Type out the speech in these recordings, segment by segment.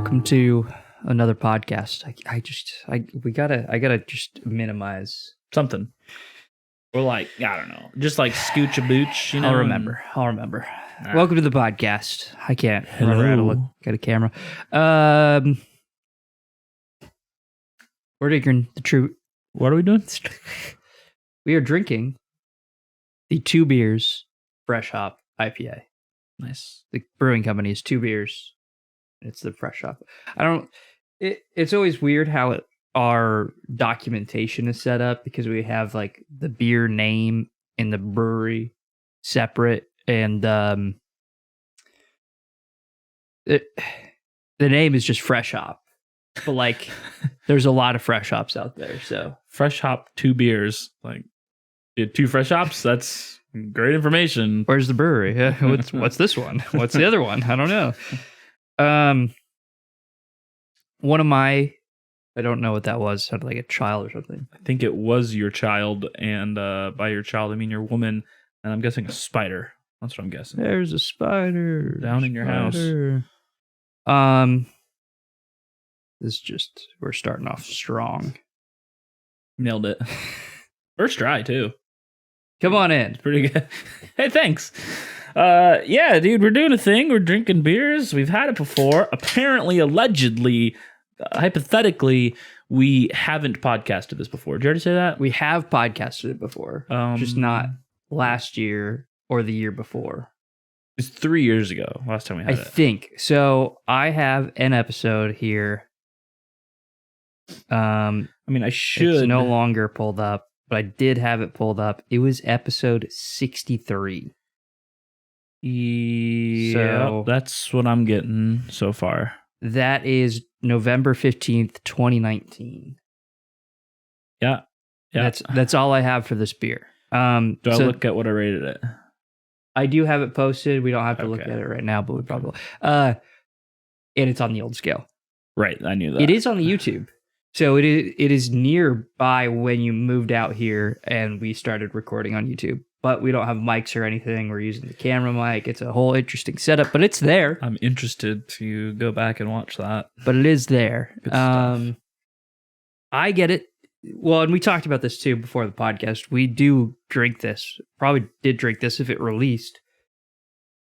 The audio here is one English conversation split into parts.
welcome to another podcast. I gotta just minimize. Something. Or like, I don't know. Just like scooch a booch, you know? I'll remember. Right. Welcome to the podcast. I can't Hello. remember how to look at a camera. We're drinking the true. What are we doing? We are drinking the Two Beers Fresh Hop IPA. Nice. The brewing company is Two Beers. It's the Fresh Hop. It's always weird how our documentation is set up because we have like the beer name and the brewery separate, and the name is just Fresh Hop, but like there's a lot of fresh hops out there. So Fresh Hop, 2 beers. Like, you had 2 fresh hops? That's great information. where's the brewery? What's this one? What's the other one? I don't know. One of my, I don't know what that was. Sounded like a child or something. I think it was your child, and by your child, I mean your woman, and I'm guessing a spider. That's what I'm guessing. There's a spider Down in your house. We're starting off strong. Nailed it. First try, too. Come on in. Pretty good. Hey, thanks. Yeah, dude, we're doing a thing. We're drinking beers. We've had it before. Apparently, allegedly, hypothetically, we haven't podcasted this before. Did you already say that? We have podcasted it before, just not last year or the year before. It's 3 years ago. Last time we had I it. think so. I have an episode here. I mean, I should. It's no longer pulled up, but I did have it pulled up. It was episode 63. Yeah, So- that's what I'm getting so far. That is November 15th, 2019. Yeah. That's all I have for this beer. Do I so look at what I rated it? I do have it posted. We don't have to look Okay. at it right now, but we probably will. And it's on the old scale. Right, I knew that. It is on the YouTube. So it is nearby when you moved out here and we started recording on YouTube. But we don't have mics or anything. We're using the camera mic. It's a whole interesting setup, but it's there. I'm interested to go back and watch that. But it is there. Good stuff. I get it. Well, and we talked about this too before the podcast. We do drink this. Probably did drink this if it released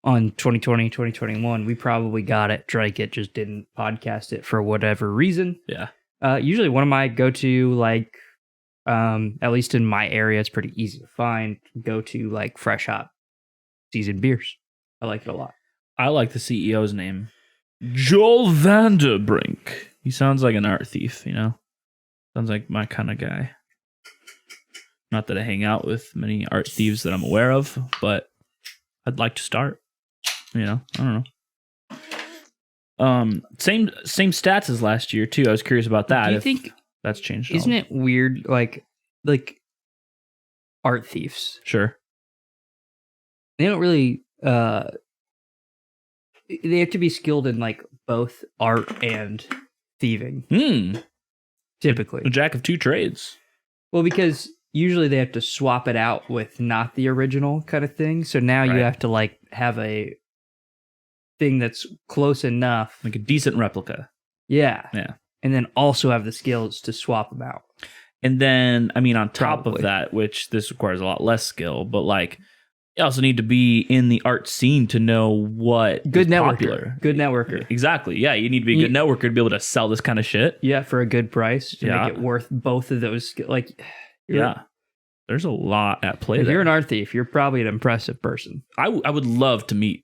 on 2020, 2021. We probably got it, drank it, just didn't podcast it for whatever reason. Yeah. Usually one of my go-to, like, at least in my area, it's pretty easy to find, go-to, like, Fresh Hop seasoned beers. I like it a lot. I like the CEO's name. Joel Vanderbrink. He sounds like an art thief, you know? Sounds like my kind of guy. Not that I hang out with many art thieves that I'm aware of, but I'd like to start. You know, I don't know. Same stats as last year too. I was curious about that. Do you if think, that's changed? at isn't all. it weird, like art thieves? Sure. They don't really, they have to be skilled in, like, both art and thieving, typically. A jack of two trades. Well, because usually they have to swap it out with not the original kind of thing. So now you Right. have to, like, have a thing that's close enough. Like a decent replica. Yeah. Yeah. And then also have the skills to swap them out. And then, I mean, on top Probably. of that, which this requires a lot less skill, but like, you also need to be in the art scene to know what Good is networker. popular. Good networker. Exactly. Yeah, you need to be a good networker to be able to sell this kind of shit. Yeah, for a good price to Yeah. make it worth both of those. Like, you're- Yeah. There's a lot at play if there. you're an art thief, you're probably an impressive person. I would love to meet.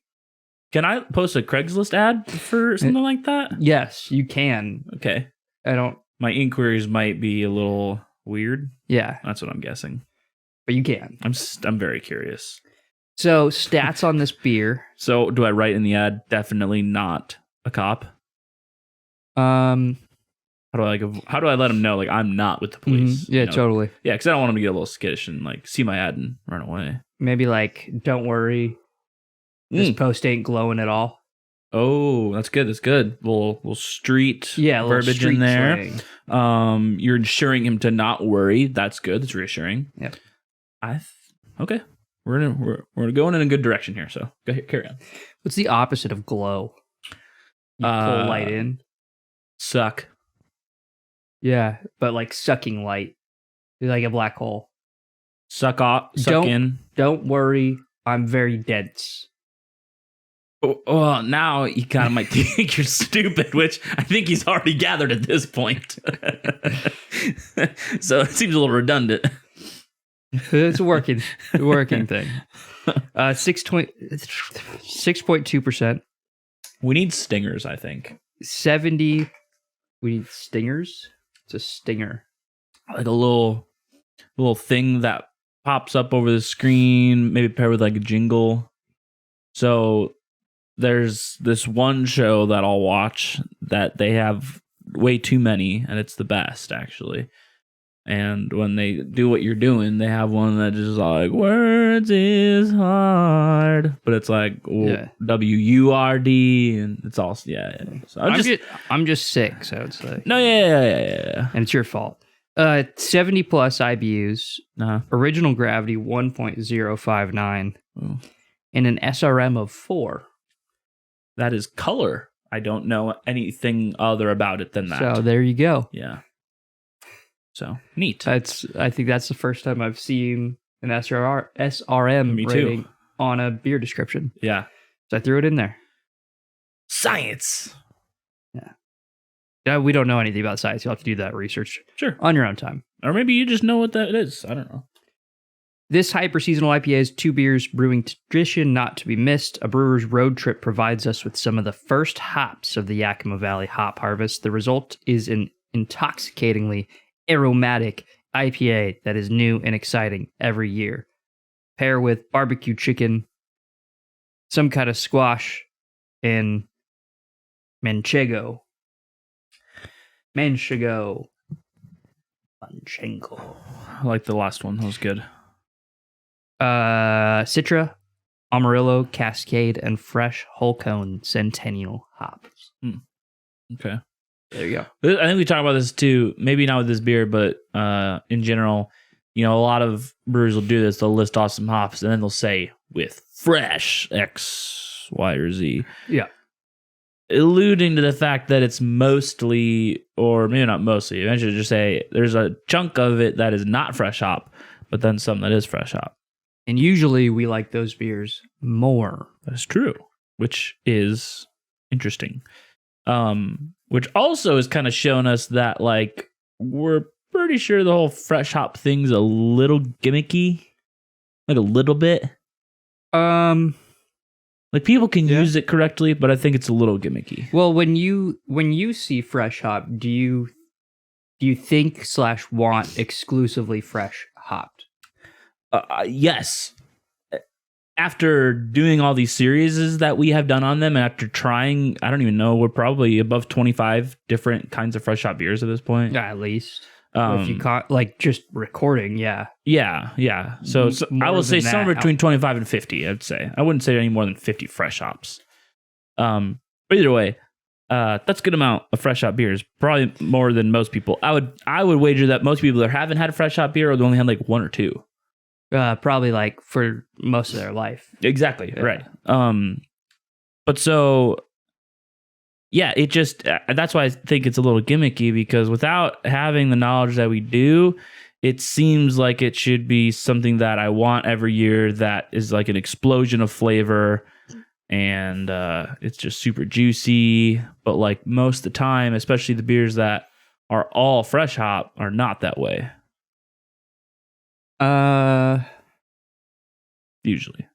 Can I post a Craigslist ad for something like that? Yes, you can. Okay. I don't. My inquiries might be a little weird. Yeah, That's what I'm guessing. but you can. I'm very curious. So stats on this beer. So do I write in the ad, definitely not a cop? Um. How do I let them know, like, I'm not with the police? Yeah, you know? totally. Yeah, because I don't want them to get a little skittish and like see my ad and run away. Maybe like, don't worry, this post ain't glowing at all. Oh, that's good. That's good. Little street Yeah, a little verbiage street in there. slang. You're ensuring him to not worry. That's good. That's reassuring. Yep. Okay. We're going in a good direction here. So go ahead, carry on. What's the opposite of glow? You pull light in. Suck. Yeah, but like sucking light, like a black hole. Suck off. Suck in. Don't worry, I'm very dense. Well, now he kind of might think you're stupid, which I think he's already gathered at this point. So it seems a little redundant. It's a working thing. 6.2%. We need stingers, I think. 70. We need stingers. It's a stinger. Like a little thing that pops up over the screen, maybe paired with like a jingle. So there's this one show that I'll watch that they have way too many, and it's the best actually. And when they do what you're doing, they have one that just like words is hard, but it's like WURD, and it's all yeah. So I'm just 6, I would say. No, yeah. And it's your fault. 70 plus IBUs, original gravity 1.059, and an SRM of 4. That is color. I don't know anything other about it than that. So there you go. Yeah. So neat. I think that's the first time I've seen an SRM rating on a beer description. Yeah. So I threw it in there. Science. Yeah. We don't know anything about science. You'll have to do that research. Sure. On your own time. Or maybe you just know what that is. I don't know. This hyper-seasonal IPA is 2 beers brewing tradition not to be missed. A brewer's road trip provides us with some of the first hops of the Yakima Valley hop harvest. The result is an intoxicatingly aromatic IPA that is new and exciting every year. Pair with barbecue chicken, some kind of squash, and manchego. Manchego. I like the last one. That was good. Citra, Amarillo, Cascade, and fresh whole cone Centennial hops. Okay. There you go. I think we talked about this too, maybe not with this beer, but in general, a lot of brewers will do this. They'll list off some hops and then they'll say with fresh X, Y, or Z. Yeah. Alluding to the fact that it's mostly, or maybe not mostly, eventually just say there's a chunk of it that is not fresh hop, but then some that is fresh hop. And usually we like those beers more. That's true, which is interesting. Which also has kind of shown us that, like, we're pretty sure the whole fresh hop thing's a little gimmicky. Like, a little bit. Like, people can use it correctly, but I think it's a little gimmicky. Well, when you see fresh hop, do you think / want exclusively fresh hopped? Yes. After doing all these series that we have done on them, and after trying, I don't even know, we're probably above 25 different kinds of fresh hop beers at this point. Yeah, at least. If you like just recording, yeah. Yeah. So I will say somewhere between 25 and 50, I'd say. I wouldn't say any more than 50 fresh hops. But either way, that's a good amount of fresh hop beers. Probably more than most people. I would wager that most people that haven't had a fresh hop beer or they only had like 1 or 2. Probably like for most of their life. Exactly. Yeah. Right. But so, yeah, it just, that's why I think it's a little gimmicky, because without having the knowledge that we do, it seems like it should be something that I want every year that is like an explosion of flavor, and it's just super juicy. But like most of the time, especially the beers that are all fresh hop, are not that way. Usually.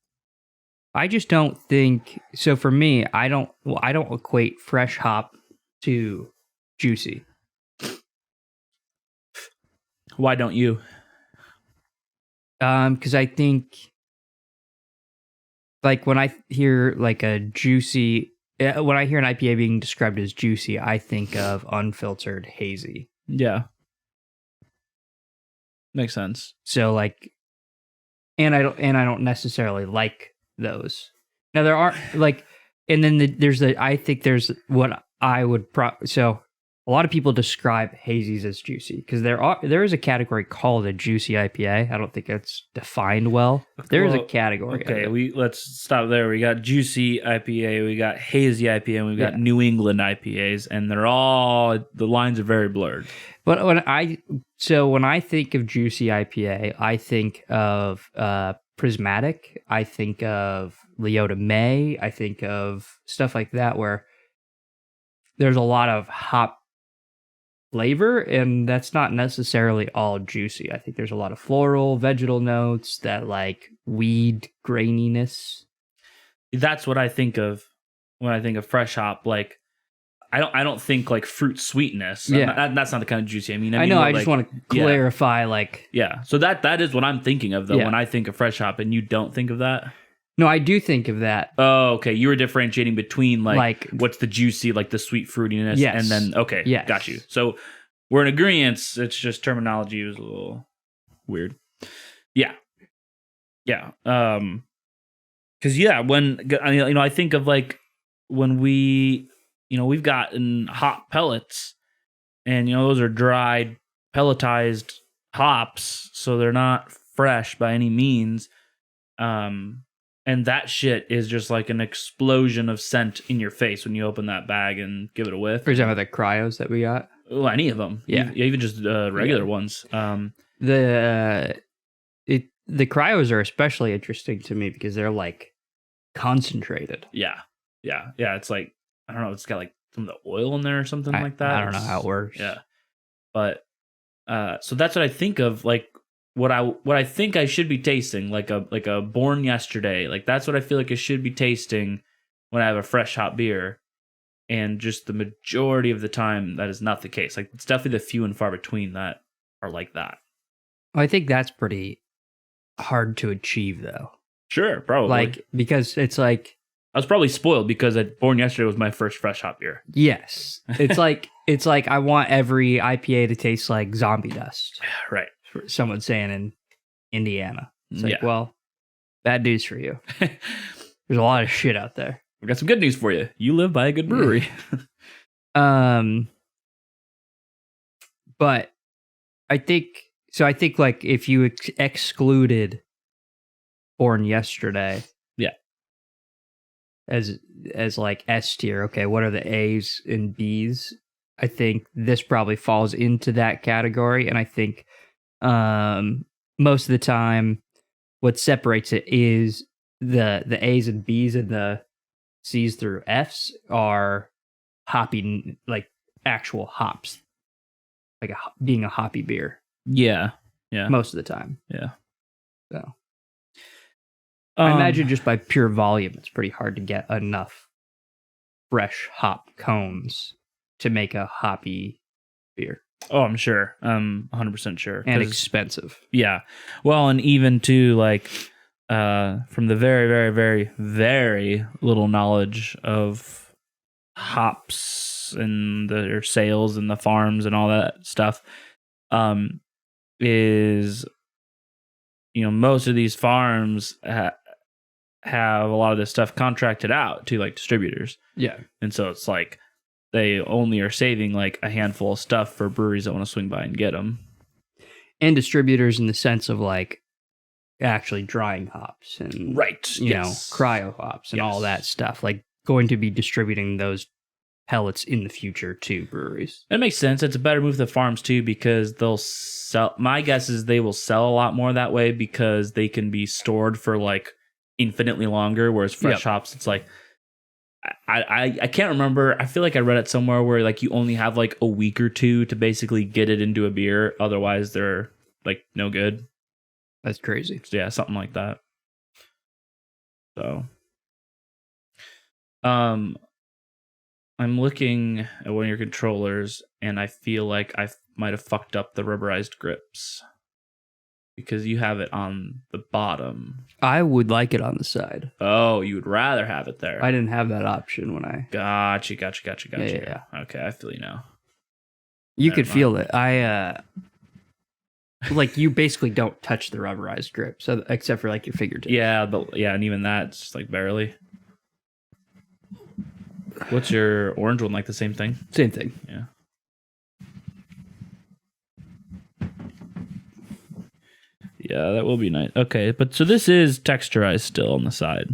I just don't think so. For me, I don't equate fresh hop to juicy. Why don't you? Because I think, like, when I hear like a juicy, when I hear an IPA being described as juicy, I think of unfiltered hazy. Yeah. Makes sense. So like, and I don't necessarily like those. Now there are like, and then there's I think there's what I would so a lot of people describe hazies as juicy because there is a category called a juicy IPA. I don't think it's defined well. There is a Well, category. Okay, let's stop there. We got juicy IPA, we got hazy IPA, and we've got Yeah. New England IPAs, and the lines are very blurred. But when I think of juicy IPA, I think of Prismatic. I think of Leota May. I think of stuff like that where there's a lot of hop flavor, and that's not necessarily all juicy. I think there's a lot of floral, vegetal notes, that like weed graininess. That's what I think of when I think of fresh hop. Like, I don't think like fruit sweetness. Yeah. That's not the kind of juicy. I mean, I know. more I just like- want to clarify. Like, Yeah, so that is what I'm thinking of though Yeah. when I think of fresh hop, and you don't think of that. no, I do think of that. Oh, okay. You were differentiating between Like- what's the juicy, like the sweet fruitiness, Yes. and then okay, Yes. got you. So we're in agreement. It's just terminology was a little weird. Yeah. Because I think of like when we've gotten hop pellets, and those are dried pelletized hops, so they're not fresh by any means. And that shit is just like an explosion of scent in your face when you open that bag and give it a whiff. For example, the cryos that we got. Well, any of them. Yeah. Even just regular ones. The cryos are especially interesting to me because they're like concentrated. Yeah. It's like, I don't know, it's got like some of the oil in there or something like that. I don't know how it works. Yeah. But so that's what I think of, like what I think I should be tasting, like a Born Yesterday. Like that's what I feel like I should be tasting when I have a fresh hop beer. And just the majority of the time, that is not the case. Like it's definitely the few and far between that are like that. I think that's pretty hard to achieve, though. Sure, probably. Like, because it's like, I was probably spoiled because Born Yesterday was my first fresh hop beer. yes, it's like I want every IPA to taste like zombie dust. Right. Someone's saying in Indiana. It's like, Yeah. well, bad news for you. There's a lot of shit out there. We got some good news for you. You live by a good brewery. But I think like if you excluded Born Yesterday, Yeah. as like S tier, okay, what are the A's and B's? I think this probably falls into that category, and I think most of the time what separates it is the A's and B's and the C's through F's are hoppy, like actual hops, like being a hoppy beer Yeah. most of the time. Yeah. So I imagine just by pure volume, it's pretty hard to get enough fresh hop cones to make a hoppy beer, Oh, I'm sure. I'm 100% sure. and 'Cause- expensive. yeah. Well, and even too, like, from the very, very, very, very little knowledge of hops and their sales and the farms and all that stuff, is, most of these farms have a lot of this stuff contracted out to like distributors. Yeah. And so it's like they only are saving like a handful of stuff for breweries that want to swing by and get them. And distributors in the sense of like actually drying hops and Right. cryo hops and all Yes. that stuff, like going to be distributing those pellets in the future to breweries. It makes sense. It's a better move to farms too because they'll sell. My guess is they will sell a lot more that way because they can be stored for like infinitely longer. Whereas fresh Yep. hops, it's like I can't remember. I feel like I read it somewhere where like you only have like a week or two to basically get it into a beer. Otherwise, they're like no good. That's crazy. So, yeah, something like that. So, I'm looking at one of your controllers, and I feel like I might have fucked up the rubberized grips because you have it on the bottom. I would like it on the side. Oh, you would rather have it there. I didn't have that option when I. Gotcha. Yeah. Okay, I feel you now. You Never could mind. feel it. Like you basically don't touch the rubberized grip, so except for like your fingertips. Yeah, but yeah, and even that, it's just like barely. What's your orange one like? The same thing? Same thing. Yeah. Yeah, that will be nice. Okay, but so this is texturized still on the side.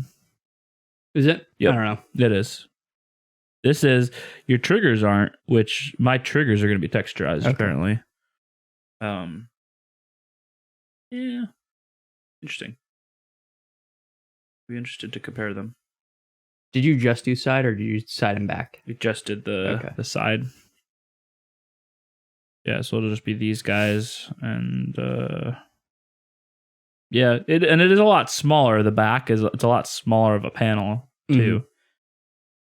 Is it? Yep. I don't know. It is. This is your triggers aren't, which my triggers are going to be texturized apparently. Yeah, interesting. Be interested to compare them. Did you just do side or did you side and back? We just did the side. Yeah, so it'll just be these guys, and yeah, it is a lot smaller. The back it's a lot smaller of a panel too,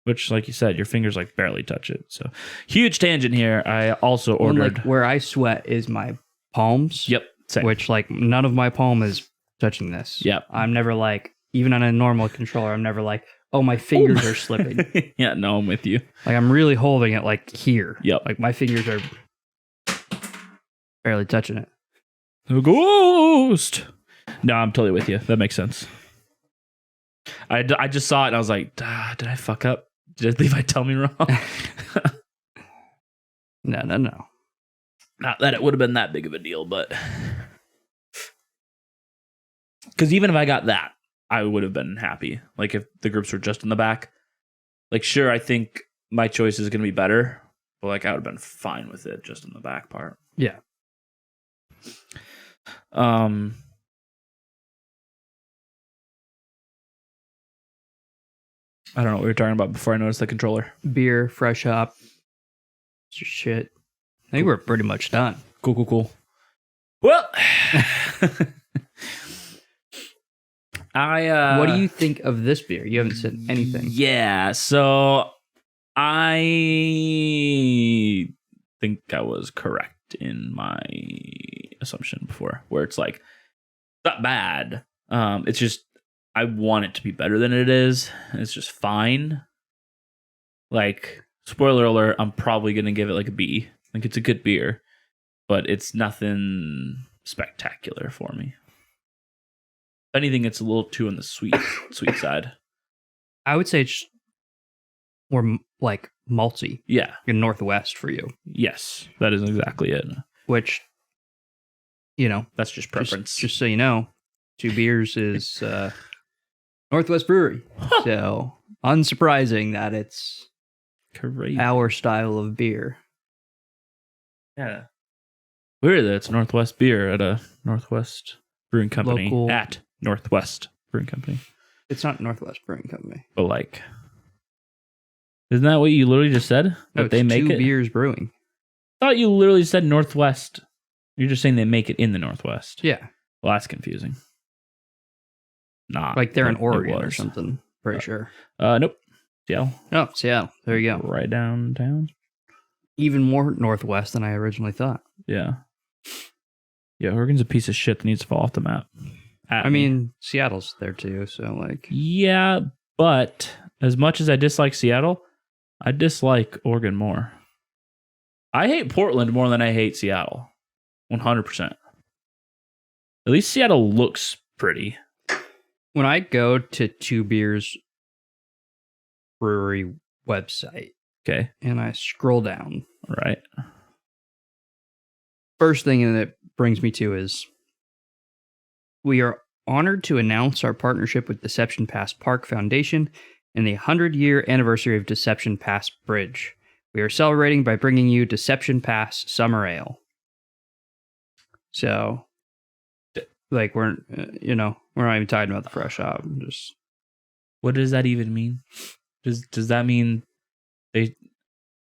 which, like you said, your fingers like barely touch it. So huge tangent here. I also ordered where I sweat is my palms. Yep, same. Which like none of my palm is touching this. Yep. I'm never like, even on a normal controller, I'm never like, oh, my fingers are slipping. Yeah, no, I'm with you. Like I'm really holding it like here. Yep. Like my fingers are barely touching it. A ghost. No, I'm totally with you. That makes sense. I just saw it and I was like, did I fuck up? Did Levi tell me wrong? No. Not that it would have been that big of a deal, but because even if I got that, I would have been happy. Like if the groups were just in the back, like sure, I think my choice is going to be better, but like I would have been fine with it just in the back part. Yeah. I don't know what we were talking about before I noticed the controller. Beer, fresh hop, shit. I think we're pretty much done. Cool. Well, what do you think of this beer? You haven't said anything. Yeah, so I think I was correct in my assumption before, where it's like not bad. It's just I want it to be better than it is. It's just fine. Like, spoiler alert, I'm probably gonna give it like a B. Like it's a good beer, but it's nothing spectacular for me. If anything, it's a little too on the sweet side. I would say it's more like malty. Yeah. In Northwest for you. Yes, that is exactly it. Which, you know, that's just preference. Just so you know, Two Beers is Northwest Brewery. Huh. So unsurprising that it's crazy. Our style of beer. Yeah. Weird that it's Northwest beer at a Northwest Brewing Company. Local. At Northwest Brewing Company. It's not Northwest Brewing Company. But like, isn't that what you literally just said? No, that they make Two it? Beers Brewing. I thought you literally said Northwest. You're just saying they make it in the Northwest. Yeah. Well, that's confusing. Not like they're in it Oregon or was. something. Pretty sure. Nope. Seattle. Oh, Seattle. There you go. Right downtown. Even more Northwest than I originally thought. Yeah. Yeah, Oregon's a piece of shit that needs to fall off the map. I mean, Seattle's there too, so like... Yeah, but as much as I dislike Seattle, I dislike Oregon more. I hate Portland more than I hate Seattle. 100%. At least Seattle looks pretty. When I go to Two Beers Brewery website, okay, and I scroll down, right, first thing that it brings me to is we are honored to announce our partnership with Deception Pass Park Foundation and the 100-year anniversary of Deception Pass Bridge. We are celebrating by bringing you Deception Pass Summer Ale. So, like, we're not even talking about the fresh hop. Just what does that even mean? Does that mean they?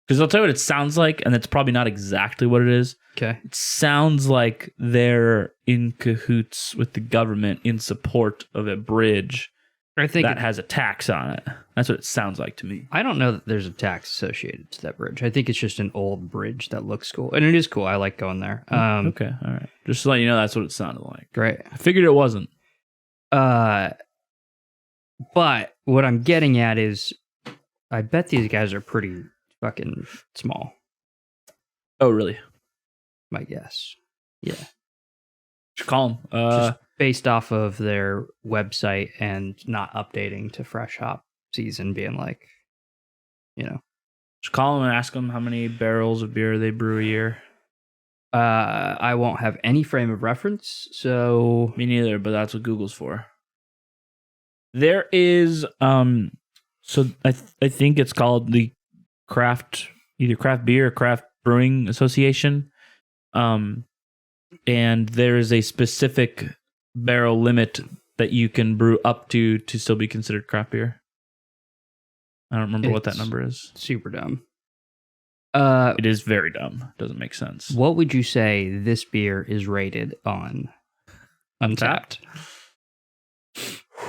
Because I'll tell you what it sounds like, and it's probably not exactly what it is. Okay. It sounds like they're in cahoots with the government in support of a bridge that has a tax on it. That's what it sounds like to me. I don't know that there's a tax associated to that bridge. I think it's just an old bridge that looks cool. And it is cool. I like going there. Okay. All right. Just to let you know, that's what it sounded like. Great. I figured it wasn't. But what I'm getting at is I bet these guys are pretty fucking small. Oh, really? My guess. Yeah. Just call them. Just based off of their website and not updating to fresh hop season, being like, just call them and ask them how many barrels of beer they brew a year. I won't have any frame of reference, so Me neither, but that's what Google's for. There is so I think it's called the either craft beer or craft brewing association. And there is a specific barrel limit that you can brew up to still be considered craft beer. I don't remember what that It's number is. super dumb. It is very dumb. Doesn't make sense. What would you say this beer is rated on Untapped?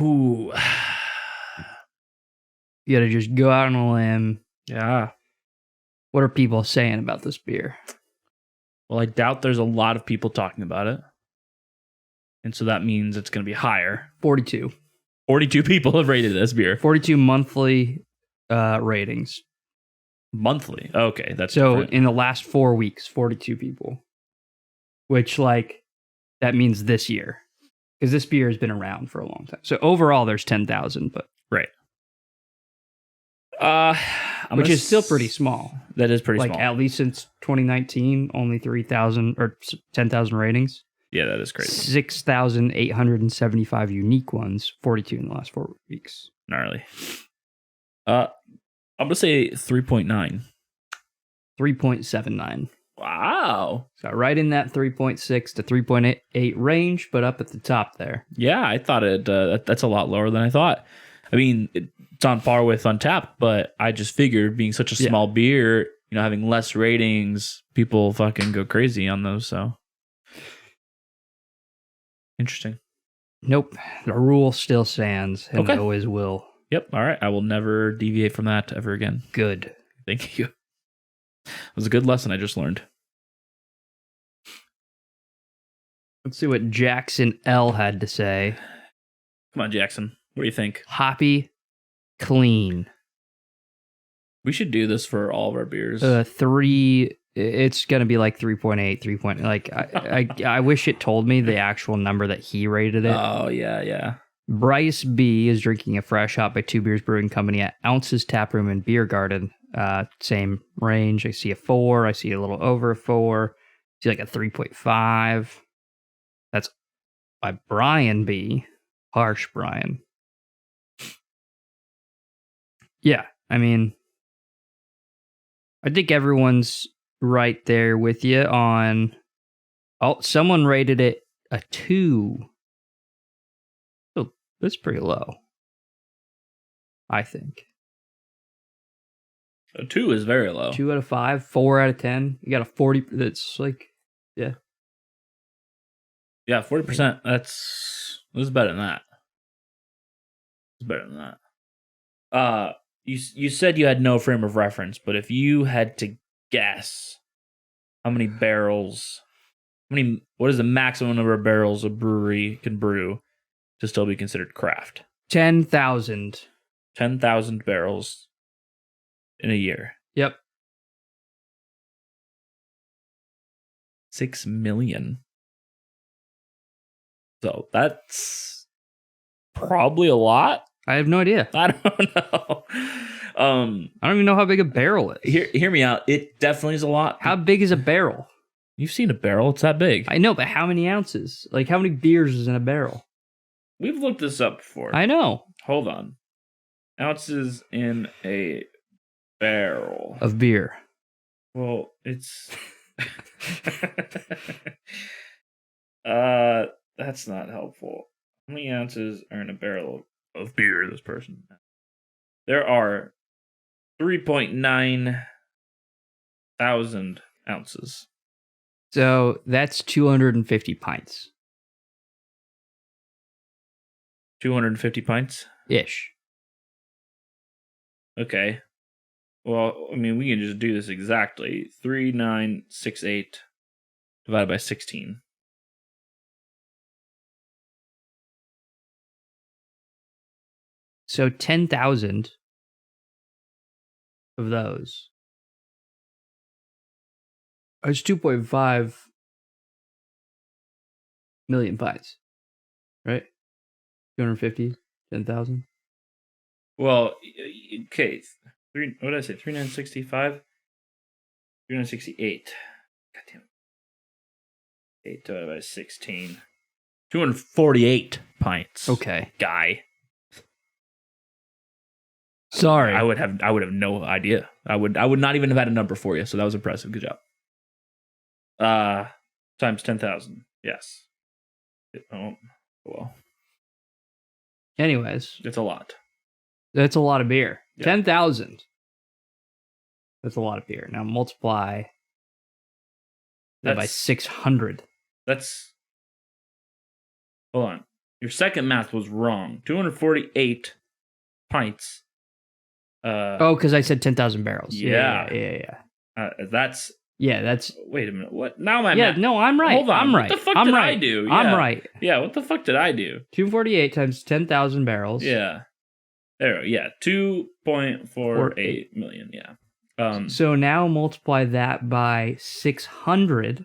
Ooh. You gotta just go out on a limb. Yeah. What are people saying about this beer? Well, I doubt there's a lot of people talking about it. And so that means it's going to be higher. 42. 42 people have rated this beer. 42 monthly ratings. Monthly. Okay, that's so different. in the last 4 weeks, 42 people. Which, like, that means this year. Because this beer has been around for a long time. So overall, there's 10,000, but Right. which is still pretty small. That is pretty Like, small. at least since 2019, only 3,000 or 10,000 ratings. Yeah, that is crazy. 6,875 unique ones, 42 in the last 4 weeks. Gnarly. I'm going to say 3.9. 3.79. Wow. So right in that 3.6 to 3.8 range, but up at the top there. Yeah, I thought that's a lot lower than I thought. I mean, it's on par with Untapped, but I just figured being such a small beer, having less ratings, people fucking go crazy on those, so. Interesting. Nope. The rule still stands and Okay. always will. Yep. All right. I will never deviate from that ever again. Good. Thank you. It was a good lesson I just learned. Let's see what Jackson L had to say. Come on, Jackson. What do you think? Hoppy, clean. We should do this for all of our beers. 3. It's gonna be like 3.8, 3. Like I wish it told me the actual number that he rated it. Oh yeah. Bryce B is drinking a fresh hop by Two Beers Brewing Company at Ounces Taproom and Beer Garden. Same range. I see a 4. I see a little over a 4. I see like a 3.5. That's by Brian B. Harsh Brian. Yeah, I mean, I think everyone's right there with you on. Oh, someone rated it a 2. Oh, that's pretty low, I think. A 2 is very low. 2 out of 5, 4 out of 10. You got a 40. That's like, yeah. Yeah, 40%. That's better than that. It's better than that. You said you had no frame of reference, but if you had to guess how many barrels, what is the maximum number of barrels a brewery can brew to still be considered craft? 10,000. 10,000 barrels in a year. Yep. 6 million. So that's probably a lot. I have no idea. I don't know. I don't even know how big a barrel is. Hear me out. It definitely is a lot. How big is a barrel? You've seen a barrel. It's that big. I know, but how many ounces? Like, how many beers is in a barrel? We've looked this up before. I know. Hold on. Ounces in a barrel. Of beer. Well, it's... that's not helpful. How many ounces are in a barrel of beer, this person? There are 3.9 thousand ounces. So that's 250 pints. 250 pints? Ish. Okay. Well, I mean, we can just do this exactly. 3968 divided by 16. So 10,000 of those. It's 2.5 million pints. Right? 250, 10,000. Well, okay. What did I say? 3965? 3968. God damn it. 8 divided by 16. 248 pints. Okay. Guy. Sorry. I would have no idea. I would not even have had a number for you, so that was impressive. Good job. Times 10,000. Yes. Oh, well. Anyways, It's a lot. that's a lot of beer. Yeah. 10,000. That's a lot of beer. Now multiply that by That's- 600. That's. Hold on. Your second math was wrong. 248 pints. Oh, because I said 10,000 barrels. Yeah. Yeah. That's. Yeah, that's. Wait a minute. What? Now my Yeah, math. no, I'm right. Hold on. I'm right. What the fuck I'm did right. I do? I'm Yeah. right. Yeah, what the fuck did I do? 248 times 10,000 barrels. Yeah. There, yeah. 2.48 million, yeah. So now multiply that by 600,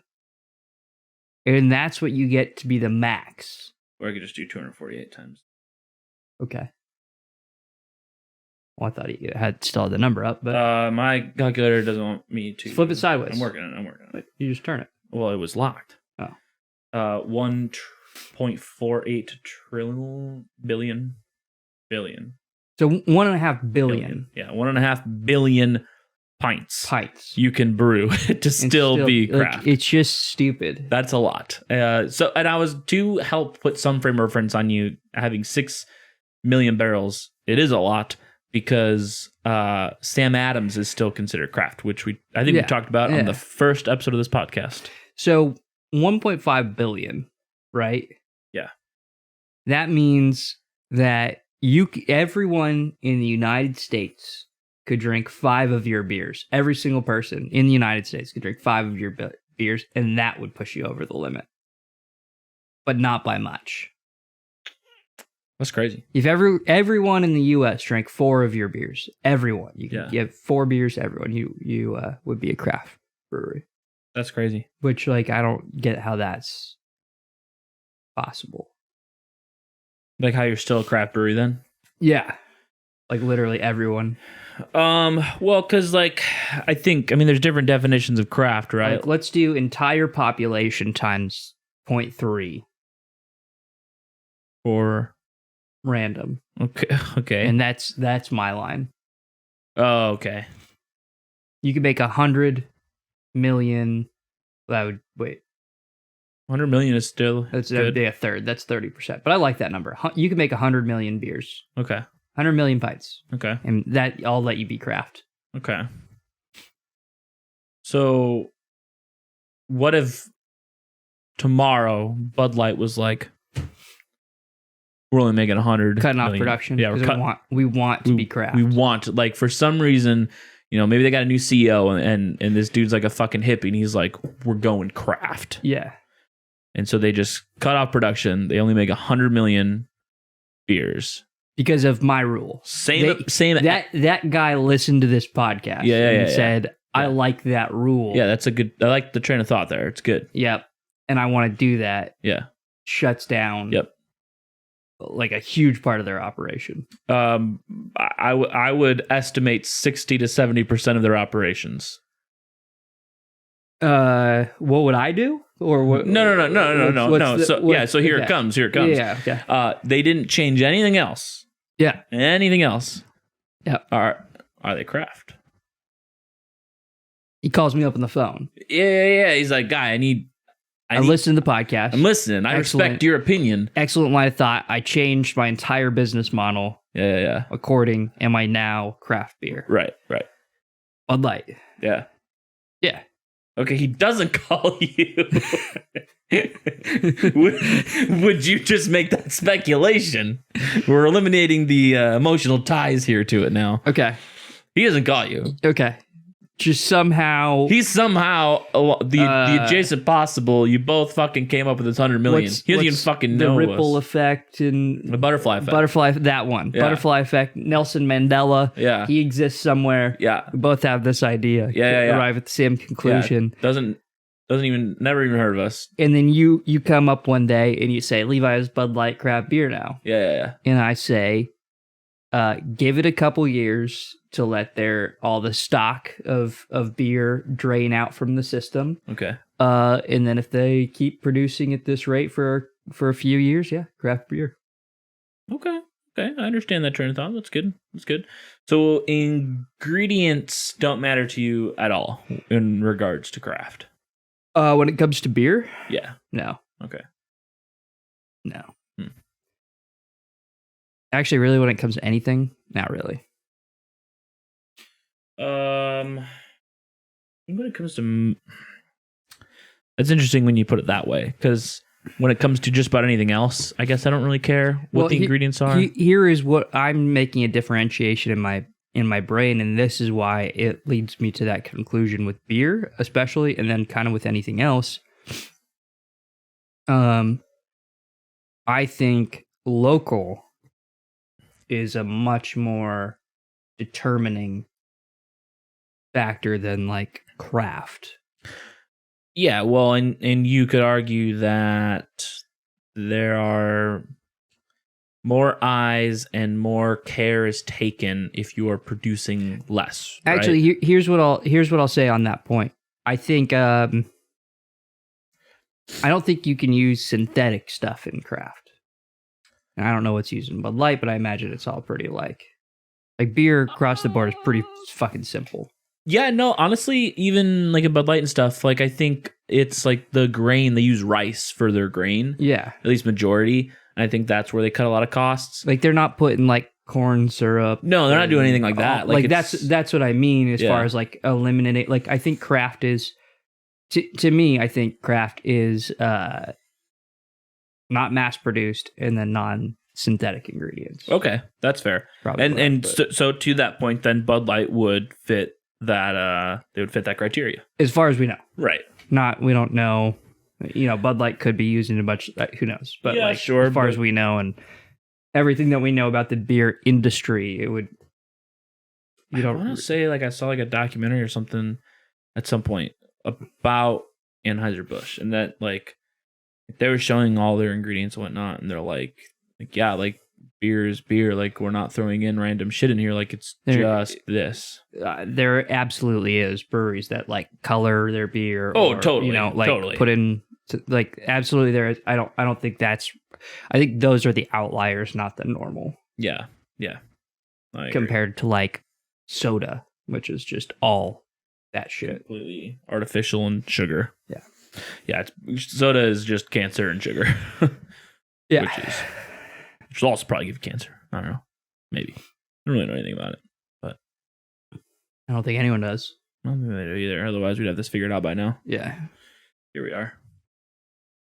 and that's what you get to be the max. Or I could just do 248 times. Okay. Well, I thought you had still had the number up, but My calculator doesn't want me to flip it sideways. I'm working on it. You just turn it. Well, it was locked. Oh. 1.48 trillion billion. So 1.5 billion Yeah, 1.5 billion pints pints. you can brew to And still be like, craft. it's just stupid. That's a lot. So, and I was to help put some frame of reference on you having 6 million barrels. It is a lot because Sam Adams is still considered craft, which I think we talked about on the first episode of this podcast. So 1.5 billion, right? Yeah. That means that everyone in the United States could drink 5 of your beers. Every single person in the United States could drink 5 of your beers, and that would push you over the limit. But not by much. That's crazy. If everyone in the U.S. drank 4 of your beers, everyone, you have 4 beers, everyone, you would be a craft brewery. That's crazy. Which, like, I don't get how that's possible. Like how you're still a craft brewery then? Yeah. Like literally everyone. Well, because like I mean there's different definitions of craft, right? Like, let's do entire population times 0.3 Or random. Okay. And that's my line. Oh, okay. You could make 100 million. That would 100 million is still that'd good. be a third. That's 30%. But I like that number. You could make 100 million beers. Okay. 100 million pints. Okay. And that I'll let you be craft. Okay. So, what if tomorrow Bud Light was like, we're only making 100 Cutting off million. production. Yeah, we want to be craft. We want, like, for some reason, maybe they got a new CEO and this dude's like a fucking hippie and he's like, we're going craft. Yeah. And so they just cut off production. They only make 100 million beers. Because of my rule. Same. That guy listened to this podcast and said, I like that rule. Yeah, that's a good. I like the train of thought there. It's good. Yep. And I want to do that. Yeah. Shuts down. Yep. Like a huge part of their operation. I would estimate 60 to 70% of their operations. What would I do? Or what? No. So here it comes. Yeah. Okay. They didn't change anything else. Yeah. Anything else? Yeah. Are they craft? He calls me up on the phone. Yeah. He's like, guy, I listened to the podcast. I'm listening. I respect your opinion. Excellent line of thought. I changed my entire business model. Yeah. According, am I now craft beer? Right. Bud Light. Yeah. Yeah. Okay, he doesn't call you. would you just make that speculation? We're eliminating the emotional ties here to it now. Okay. He doesn't call you. Okay. Just somehow. He's somehow the adjacent possible. You both fucking came up with this 100 million. He doesn't even fucking know the ripple us. effect and The butterfly effect. That one. Yeah. Butterfly effect. Nelson Mandela. Yeah. He exists somewhere. Yeah. We both have this idea. Yeah. Arrive at the same conclusion. Yeah. Never even heard of us. And then you come up one day and you say, Levi's Bud Light craft beer now. Yeah. And I say, give it a couple years to let all the stock of beer drain out from the system. Okay. And then if they keep producing at this rate for a few years, yeah, craft beer. Okay. Okay. I understand that train of thought. That's good. That's good. So ingredients don't matter to you at all in regards to craft. When it comes to beer, Yeah. no, Okay. no. Actually, really, when it comes to anything, not really. I think when it comes to, it's interesting when you put it that way, because when it comes to just about anything else, I guess I don't really care what the ingredients are. Here is what I'm making a differentiation in my brain, and this is why it leads me to that conclusion with beer, especially, and then kind of with anything else. I think local is a much more determining factor than like craft. Yeah, well, and you could argue that there are more eyes and more care is taken if you are producing less. Right? Actually, here's what I'll say on that point. I think I don't think you can use synthetic stuff in craft. And I don't know what's used in Bud Light, but I imagine it's all pretty like beer across the board is pretty fucking simple. Yeah, no, honestly, even like a Bud Light and stuff, like I think it's like the grain, they use rice for their grain. Yeah. At least majority. And I think that's where they cut a lot of costs. Like they're not putting like corn syrup. No, they're not doing anything like that. Like that's what I mean as far as like eliminating. Like I think craft is, to me, I think craft is not mass produced and then non-synthetic ingredients. Okay, that's fair. So to that point, then Bud Light would fit that. They would fit that criteria as far as we know. Right. We don't know. You know, Bud Light could be used in a bunch. Who knows? But yeah, like, sure. As far as we know, and everything that we know about the beer industry, it would. I want to say like I saw like a documentary or something at some point about Anheuser-Busch, and that like they were showing all their ingredients and whatnot, and they're like yeah, like beer is beer. Like we're not throwing in random shit in here. Like it's just this. There absolutely is breweries that like color their beer. Oh, totally. You know, like put in like absolutely there is. I don't think that's. I think those are the outliers, not the normal. Yeah. Yeah. Compared to like soda, which is just all that shit. Completely artificial and sugar. Yeah. Yeah. Soda is just cancer and sugar. Yeah. Which will also probably give you cancer. I don't know. Maybe. I don't really know anything about it. But I don't think anyone does. I don't think they do either. Otherwise, we'd have this figured out by now. Yeah. Here we are.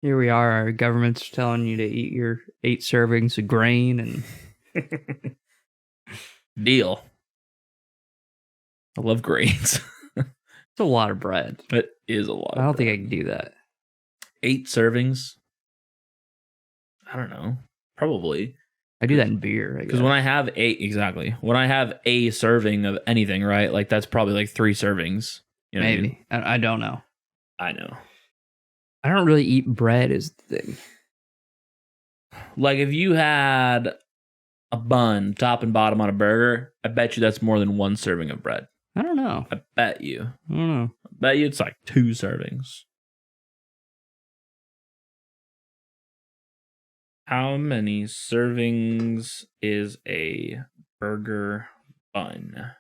Here we are. Our government's telling you to eat your 8 servings of grain and deal. I love grains. It's a lot of bread. It is a lot. I don't think I can do that. 8 servings. I don't know. Probably. I do that in beer. Because when I have when I have a serving of anything, right? Like that's probably like 3 servings. You know maybe. What I mean? I don't know. I know. I don't really eat bread is the thing. Like if you had a bun, top and bottom on a burger, I bet you that's more than 1 serving of bread. I don't know. I bet you. I don't know. I bet you it's like 2 servings. How many servings is a burger bun?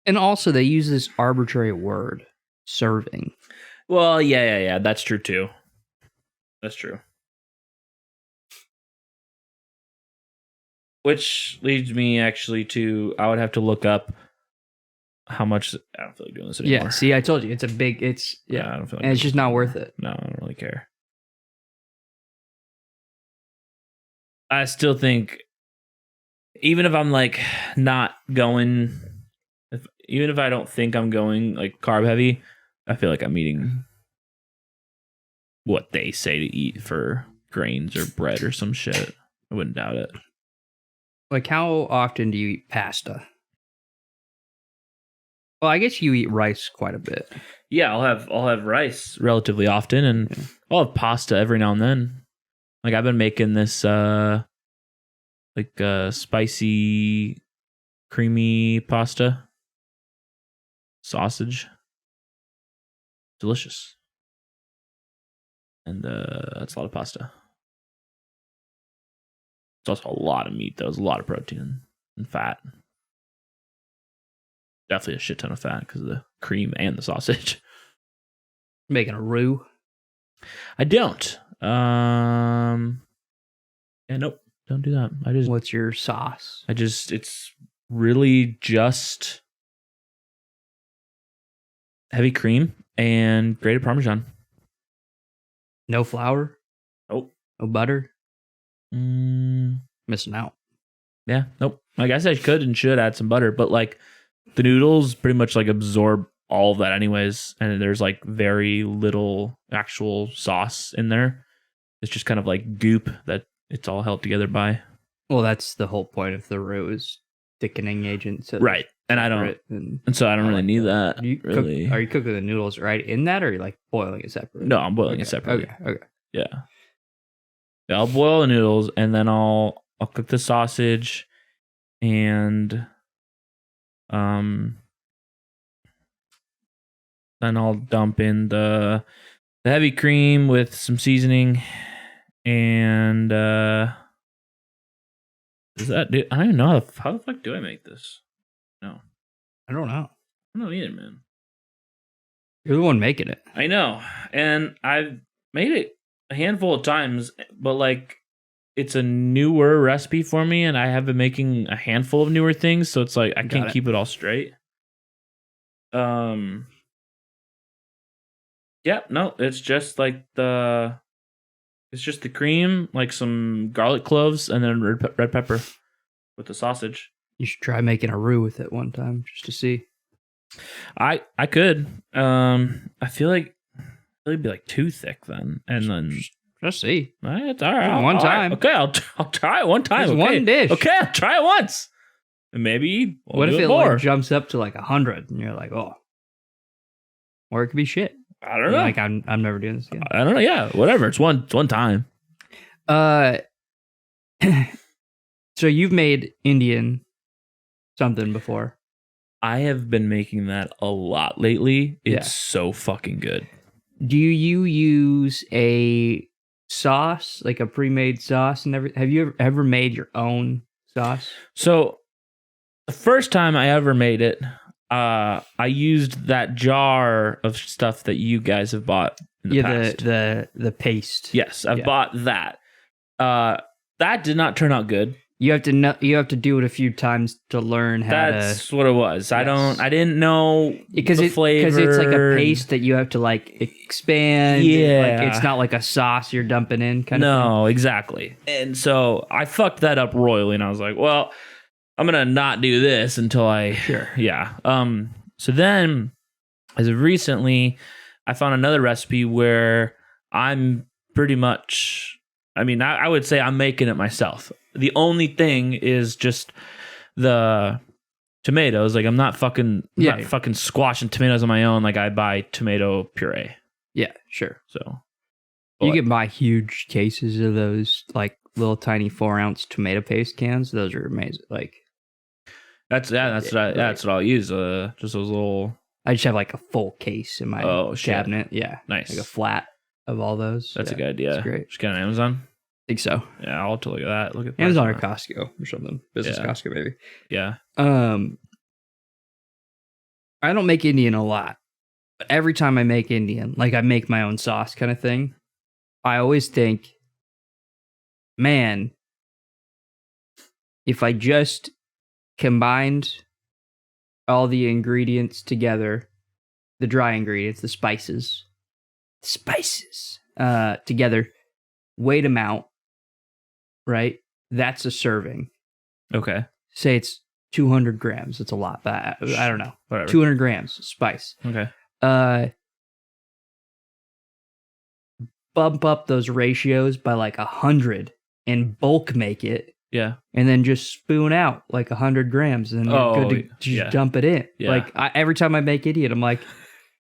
And also, they use this arbitrary word, serving. Well, yeah. That's true, too. That's true. Which leads me, actually, to... I would have to look up how much... I don't feel like doing this anymore. Yeah, see, I told you. It's a big... I don't feel like... And it's just not worth it. No, I don't really care. I still think... Even if I'm, like, not going... Even if I don't think I'm going like carb heavy, I feel like I'm eating what they say to eat for grains or bread or some shit. I wouldn't doubt it. Like, how often do you eat pasta? Well, I guess you eat rice quite a bit. Yeah, I'll have rice relatively often, and I'll have pasta every now and then. Like I've been making this spicy, creamy pasta. sausage. Delicious. And that's a lot of pasta. It's also a lot of meat, though. It's a lot of protein and fat. Definitely a shit ton of fat because of the cream and the sausage. Making a roux. I don't. Yeah, nope. Don't do that. What's your sauce? It's really just heavy cream and grated Parmesan. No flour? Nope. No butter? Missing out. Yeah, nope. I guess I could and should add some butter, but like the noodles pretty much like absorb all of that anyways, and there's like very little actual sauce in there. It's just kind of like goop that it's all held together by. Well, that's the whole point of the roux is thickening agent. So right. And I don't, and so I don't really need that. Are you cooking the noodles right in that, or are you like boiling it separately? No, I'm boiling it separately. Okay. Yeah. I'll boil the noodles and then I'll cook the sausage and then I'll dump in the heavy cream with some seasoning and is that, dude, I don't even know how the fuck do I make this? No. I don't know. I don't know either, man. You're the one making it. I know. And I've made it a handful of times, but like it's a newer recipe for me and I have been making a handful of newer things, so it's like I can't keep it all straight. Yeah, no, it's just the cream, like some garlic cloves and then red pepper with the sausage. You should try making a roux with it one time just to see. I could. I feel like it'd be like too thick then, and then just see. It's all right. One time. Okay, I'll try it one time. It's one dish. Okay, I'll try it once. And maybe what if it like jumps up to like 100 and you're like, oh, or it could be shit. I don't know. Like I'm never doing this again. I don't know. Yeah, whatever. It's one time. So you've made Indian something before. I have been making that a lot lately. It's so fucking good. Do you use a sauce, like a pre-made sauce and everything? Have you ever made your own sauce? So the first time I ever made it, I used that jar of stuff that you guys have bought in the past. the paste. Yes, I've bought that. That did not turn out good. You have to do it a few times to learn how That's what it was. Yes. I didn't know because the flavor. Because it's like a paste that you have to like expand. Yeah. Like it's not like a sauce you're dumping in kind of thing. No, exactly. And so I fucked that up royally and I was like, well, I'm going to not do this until I... Sure. Yeah. So then, as of recently, I found another recipe where I'm pretty much... I mean, I would say I'm making it myself. The only thing is just the tomatoes. Like I'm not fucking squashing tomatoes on my own. Like I buy tomato puree. Yeah, sure. So you can buy huge cases of those like little tiny 4-ounce tomato paste cans. Those are amazing. Like that's what I'll use. Just those little. I just have like a full case in my cabinet. Yeah, nice. Like a flat of all those. That's a good idea. That's great. Just get on Amazon. I think so. Yeah, I'll have to look at that. Look at Amazon or Costco or something. Business Costco, maybe. Yeah. I don't make Indian a lot, but every time I make Indian, like I make my own sauce kind of thing, I always think, man, if I just combined all the ingredients together, the dry ingredients, the spices, together, weighed them out, right? That's a serving. Okay. Say it's 200 grams. It's a lot, but I don't know. Whatever. 200 grams spice. Okay. Bump up those ratios by like 100 and bulk make it. Yeah. And then just spoon out like 100 grams and you're good to just dump it in. Yeah. Like every time I make Indian, I'm like,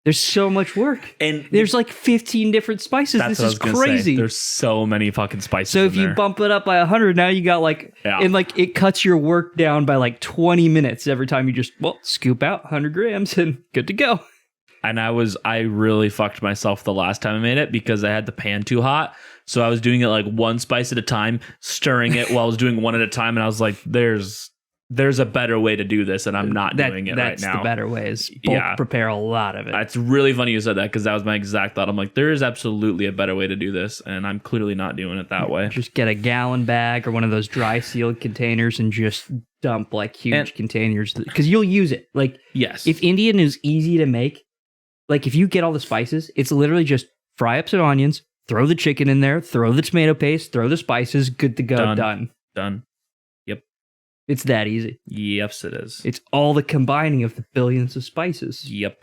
There's so much work. And There's like 15 different spices. that's This what I is was gonna say. crazy. There's so many fucking spices. So if in you there. bump it up by 100, now you got like, Yeah. and like it cuts your work down by like 20 minutes every time you just, scoop out 100 grams and good to go. And I really fucked myself the last time I made it because I had the pan too hot. So I was doing it like one spice at a time, stirring it while I was doing one at a time. And I was like, there's a better way to do this, and I'm not doing it right That's now. the better way is bulk prepare a lot of it. It's really funny you said that because that was my exact thought. I'm like, there is absolutely a better way to do this, and I'm clearly not doing it that way. Just get a gallon bag or one of those dry sealed containers and just dump like huge containers because you'll use it. Like, Yes. if Indian is easy to make, like if you get all the spices, it's literally just fry up some onions, throw the chicken in there, throw the tomato paste, throw the spices, good to go, done. It's that easy. Yes, it is. It's all the combining of the billions of spices. Yep.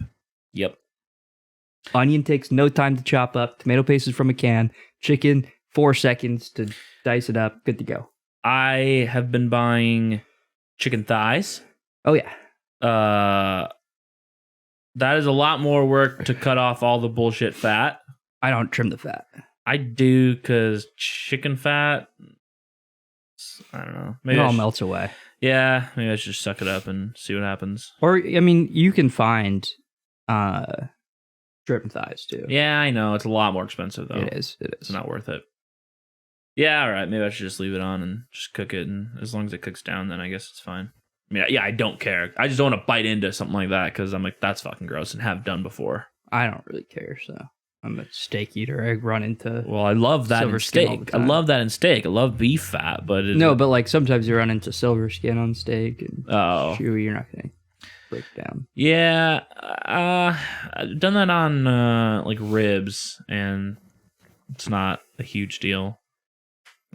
Onion takes no time to chop up. Tomato paste is from a can. Chicken, 4 seconds to dice it up. Good to go. I have been buying chicken thighs. Oh, yeah. That is a lot more work to cut off all the bullshit fat. I don't trim the fat. I do because chicken fat, I don't know. It all melts away. Yeah, maybe I should just suck it up and see what happens. Or, I mean, you can find trim thighs, too. Yeah, I know. It's a lot more expensive, though. It is. It's not worth it. Yeah, all right. Maybe I should just leave it on and just cook it. And as long as it cooks down, then I guess it's fine. I mean, yeah, I don't care. I just don't want to bite into something like that because I'm like, that's fucking gross and have done before. I don't really care, so I'm a steak eater. I run into Well, I love that silver in skin all steak. the I time. love that in steak. I love beef fat, but but like sometimes you run into silver skin on steak and oh, chewy. You're not going to break down. yeah. I've done that on like ribs, and it's not a huge deal.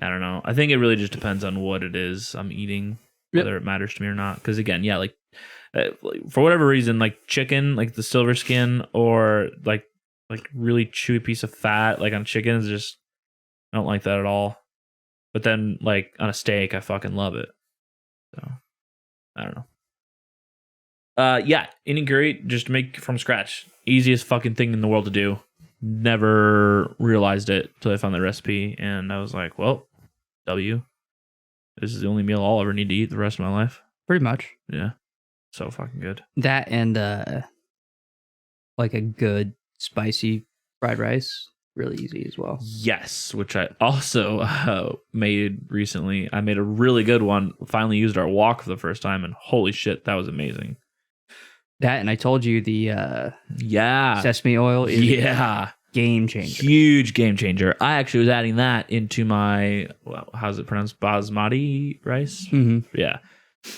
I don't know. I think it really just depends on what it is I'm eating, whether it matters to me or not. Because again, yeah, like for whatever reason, like chicken, like the silver skin, or like really chewy piece of fat, like on chicken is just, I don't like that at all. But then like on a steak, I fucking love it. So I don't know. Yeah, Indian curry, just make from scratch. Easiest fucking thing in the world to do. Never realized it till I found the recipe, and I was like, well, this is the only meal I'll ever need to eat the rest of my life. Pretty much. Yeah. So fucking good. That and like a good spicy fried rice. Really easy as well. Yes, which I also made recently. I made a really good one. Finally used our wok for the first time, and holy shit, that was amazing. That, and I told you the Yeah. sesame oil is Yeah. game changer. Huge game changer. I actually was adding that into my, how's it pronounced? Basmati rice? Mm-hmm. Yeah.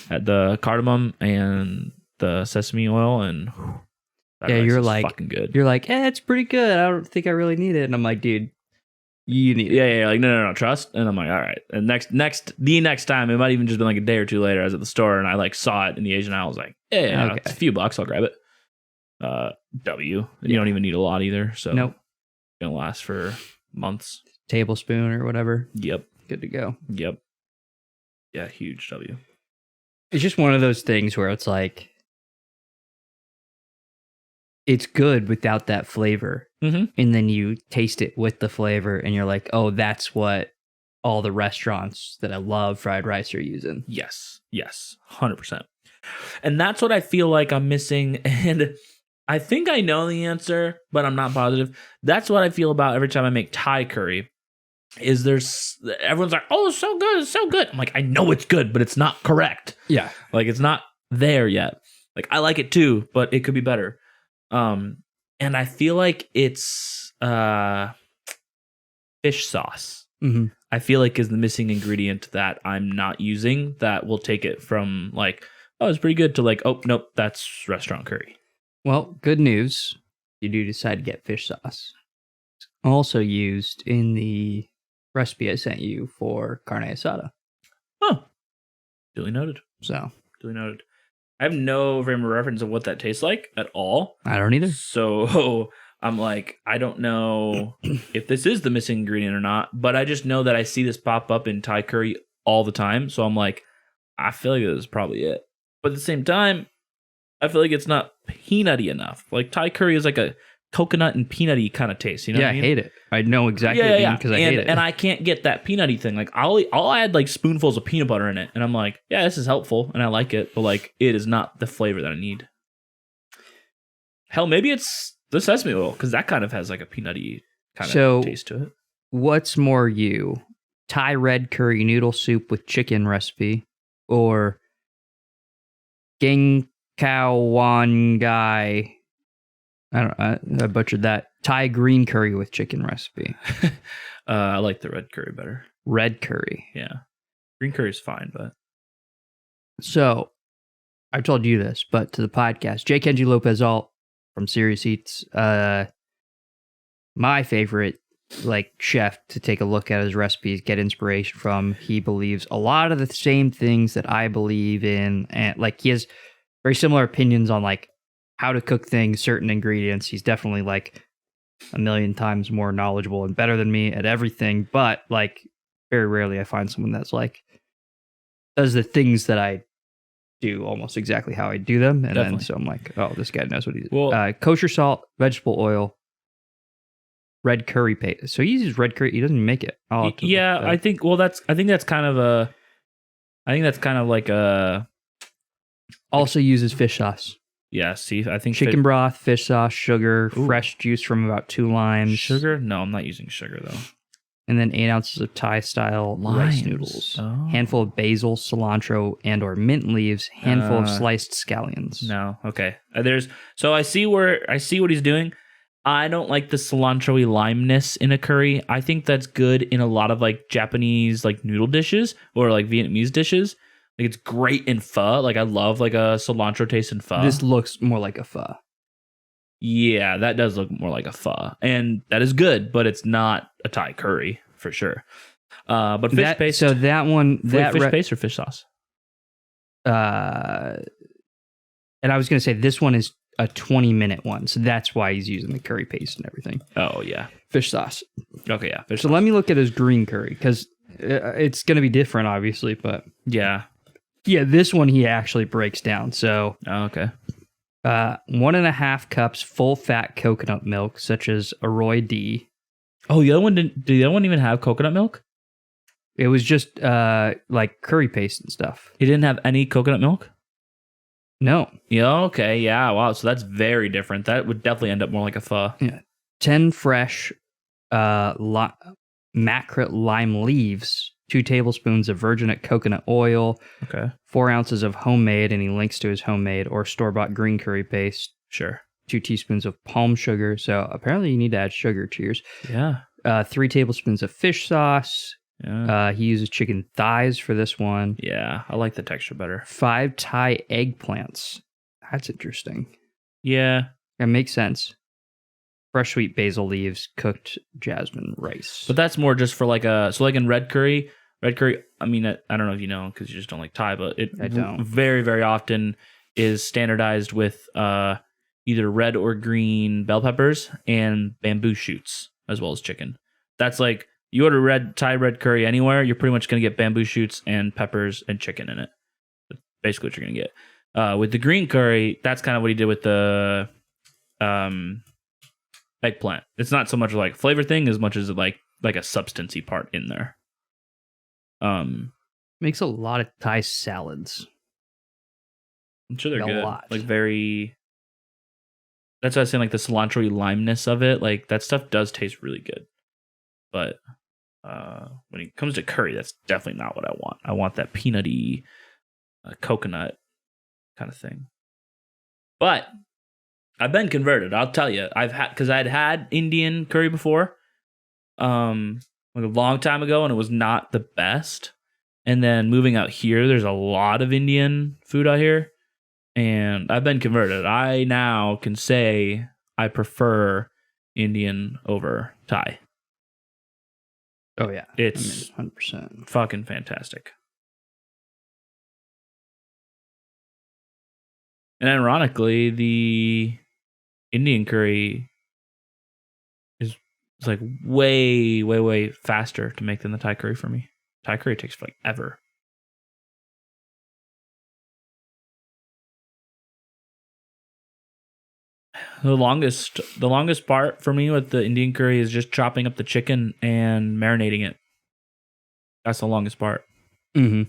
Had the cardamom and the sesame oil, and that Yeah, rice you're is like, fucking good. You're like, it's pretty good. I don't think I really need it. And I'm like, dude, you need it. Yeah, like no, trust. And I'm like, all right. And the next time, it might even just been like a day or two later, I was at the store and I like saw it in the Asian aisle. I was like, yeah, Okay. it's a few bucks, I'll grab it. W. You don't even need a lot either, so Nope. It's gonna last for months. Tablespoon or whatever. Yep. Good to go. Yeah, huge W. It's just one of those things where it's like, it's good without that flavor. Mm-hmm. And then you taste it with the flavor and you're like, oh, that's what all the restaurants that I love fried rice are using. Yes, 100%. And that's what I feel like I'm missing. And I think I know the answer, but I'm not positive. That's what I feel about every time I make Thai curry. Is everyone's like, oh, it's so good, it's so good. I'm like, I know it's good, but it's not correct. Yeah. Like, it's not there yet. Like, I like it too, but it could be better. And I feel like it's fish sauce. Mm-hmm. I feel like is the missing ingredient that I'm not using that will take it from like, oh, it's pretty good to like, oh, nope, that's restaurant curry. Well, good news. You do decide to get fish sauce. It's also used in the recipe I sent you for carne asada. Oh, duly noted. So, Duly noted. I have no frame of reference of what that tastes like at all. I don't either. So I'm like, I don't know if this is the missing ingredient or not, but I just know that I see this pop up in Thai curry all the time. So I'm like, I feel like this is probably it. But at the same time, I feel like it's not peanutty enough. Like Thai curry is like a coconut and peanutty kind of taste. You know? Yeah, what I mean? hate it. I know exactly what you mean because I hate it. And I can't get that peanutty thing. Like I'll add like spoonfuls of peanut butter in it, and I'm like, yeah, this is helpful, and I like it, but like it is not the flavor that I need. Hell, maybe it's the sesame oil because that kind of has like a peanutty kind of taste to it. What's more you? Thai red curry noodle soup with chicken recipe or Ging Khao Wan Gai. I butchered that. Thai green curry with chicken recipe. I like the red curry better. Red curry. Yeah. Green curry is fine, but. So, I told you this, but to the podcast, J. Kenji Lopez Alt from Serious Eats, my favorite chef to take a look at his recipes, get inspiration from. He believes a lot of the same things that I believe in, and he has very similar opinions on how to cook things, certain ingredients. He's definitely a million times more knowledgeable and better than me at everything, but very rarely I find someone that's does the things that I do almost exactly how I do them. And Definitely. then so I'm like, oh, this guy knows what he's doing. Well, Kosher salt, vegetable oil, red curry paste. So he uses red curry. He doesn't make it. Yeah, I think that's kind of like a. Also uses fish sauce. Yeah, see, I think chicken broth, fish sauce, sugar, Ooh. fresh juice from about 2 limes. Sugar? No, I'm not using sugar though. And then 8 ounces of Thai-style rice noodles. Oh. Handful of basil, cilantro, and or mint leaves. Handful of sliced scallions. No, okay. So I see what he's doing. I don't like the cilantro-y limeness in a curry. I think that's good in a lot of Japanese noodle dishes or Vietnamese dishes. It's great in pho. I love a cilantro taste in pho. This looks more like a pho. Yeah, that does look more like a pho. And that is good, but it's not a Thai curry for sure. But fish paste. So that one... fish paste or fish sauce? And I was going to say this one is a 20-minute one. So that's why he's using the curry paste and everything. Oh, yeah. Fish sauce. Okay, yeah. So let me look at his green curry because it's going to be different, obviously. But yeah. Yeah, this one he actually breaks down. So, okay. 1.5 cups full fat coconut milk, such as Aroy D. Oh, the other one didn't. Did the other one even have coconut milk? It was just curry paste and stuff. He didn't have any coconut milk? No. Yeah. Okay. Yeah. Wow. So that's very different. That would definitely end up more like a pho. Yeah. 10 fresh macrat lime leaves. 2 tablespoons of virgin coconut oil, okay, 4 ounces of homemade, and he links to his homemade or store-bought green curry paste. Sure. 2 teaspoons of palm sugar. So apparently you need to add sugar. Cheers. Yeah. 3 tablespoons of fish sauce. Yeah. He uses chicken thighs for this one. Yeah, I like the texture better. 5 Thai eggplants. That's interesting. Yeah. That makes sense. Fresh sweet basil leaves, cooked jasmine rice. But that's more just for in red curry, I mean, I don't know if you know because you just don't like Thai, but I don't. Very, very often is standardized with either red or green bell peppers and bamboo shoots as well as chicken. That's you order Thai red curry anywhere, you're pretty much going to get bamboo shoots and peppers and chicken in it. That's basically what you're going to get. With the green curry, that's kind of what he did with the eggplant. It's not so much a flavor thing as much as a substancy part in there. Makes a lot of Thai salads. I'm sure they're A good. lot. Very. That's what I was saying. The cilantro-y limeness of it, that stuff does taste really good. But when it comes to curry, that's definitely not what I want. I want that peanutty, coconut kind of thing. But I've been converted. I'll tell you. Because I'd had Indian curry before, a long time ago, and it was not the best. And then moving out here, there's a lot of Indian food out here, and I've been converted. I now can say I prefer Indian over Thai. Oh yeah, It's 100%. fucking fantastic. And ironically, the Indian curry is way, way, way faster to make than the Thai curry for me. Thai curry takes ever. The longest part for me with the Indian curry is just chopping up the chicken and marinating it. That's the longest part. Mm-hmm.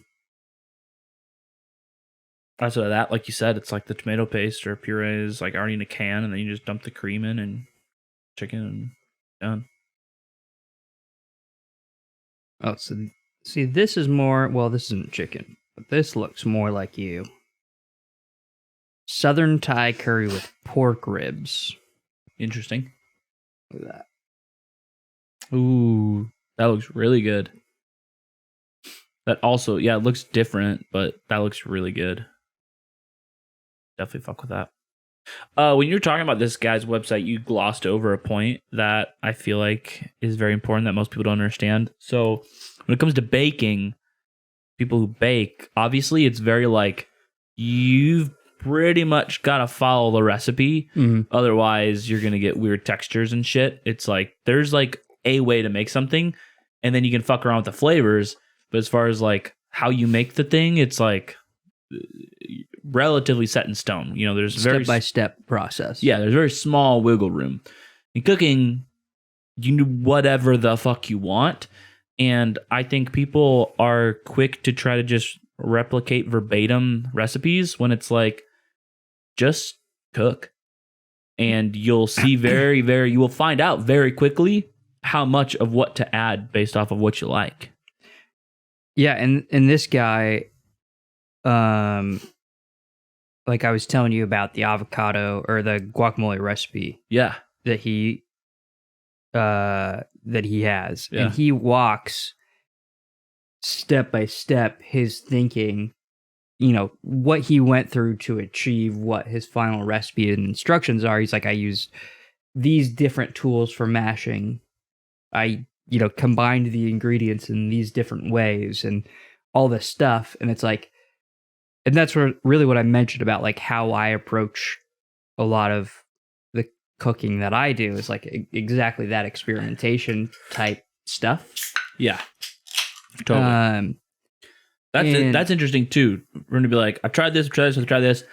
After that, like you said, it's like the tomato paste or puree is like already in a can, and then you just dump the cream in and chicken and done. Oh, so see, this is more. Well, this isn't chicken, but this looks more like you. Southern Thai curry with pork ribs. Interesting. Look at that. Ooh, that looks really good. That also, yeah, it looks different, but that looks really good. Definitely fuck with that. When you're talking about this guy's website, you glossed over a point that I feel like is very important that most people don't understand. So when it comes to baking, people who bake, obviously it's very like, you've pretty much got to follow the recipe. Mm-hmm. Otherwise, you're going to get weird textures and shit. It's like, there's like a way to make something, and then you can fuck around with the flavors. But as far as like how you make the thing, it's like relatively set in stone. You know, there's very step-by-step process. Yeah, there's very small wiggle room. In cooking, you do whatever the fuck you want. And I think people are quick to try to just replicate verbatim recipes when it's like, just cook. And you'll see you will find out very quickly how much of what to add based off of what you like. Yeah, and this guy, like I was telling you about the avocado or the guacamole recipe. Yeah. That he has. Yeah. And he walks step by step his thinking, you know, what he went through to achieve what his final recipe and instructions are. He's like, I use these different tools for mashing. I, you know, combined the ingredients in these different ways and all this stuff. And it's like, and that's really what I mentioned about like how I approach a lot of the cooking that I do is like exactly that experimentation type stuff. Yeah. Totally. That's interesting too. We're going to be like, I've tried this, I've tried this.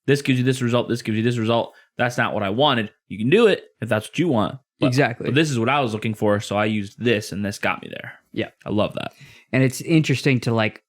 This gives you this result. This gives you this result. That's not what I wanted. You can do it if that's what you want. Exactly. But this is what I was looking for, so I used this, and this got me there. Yeah. I love that. And it's interesting to like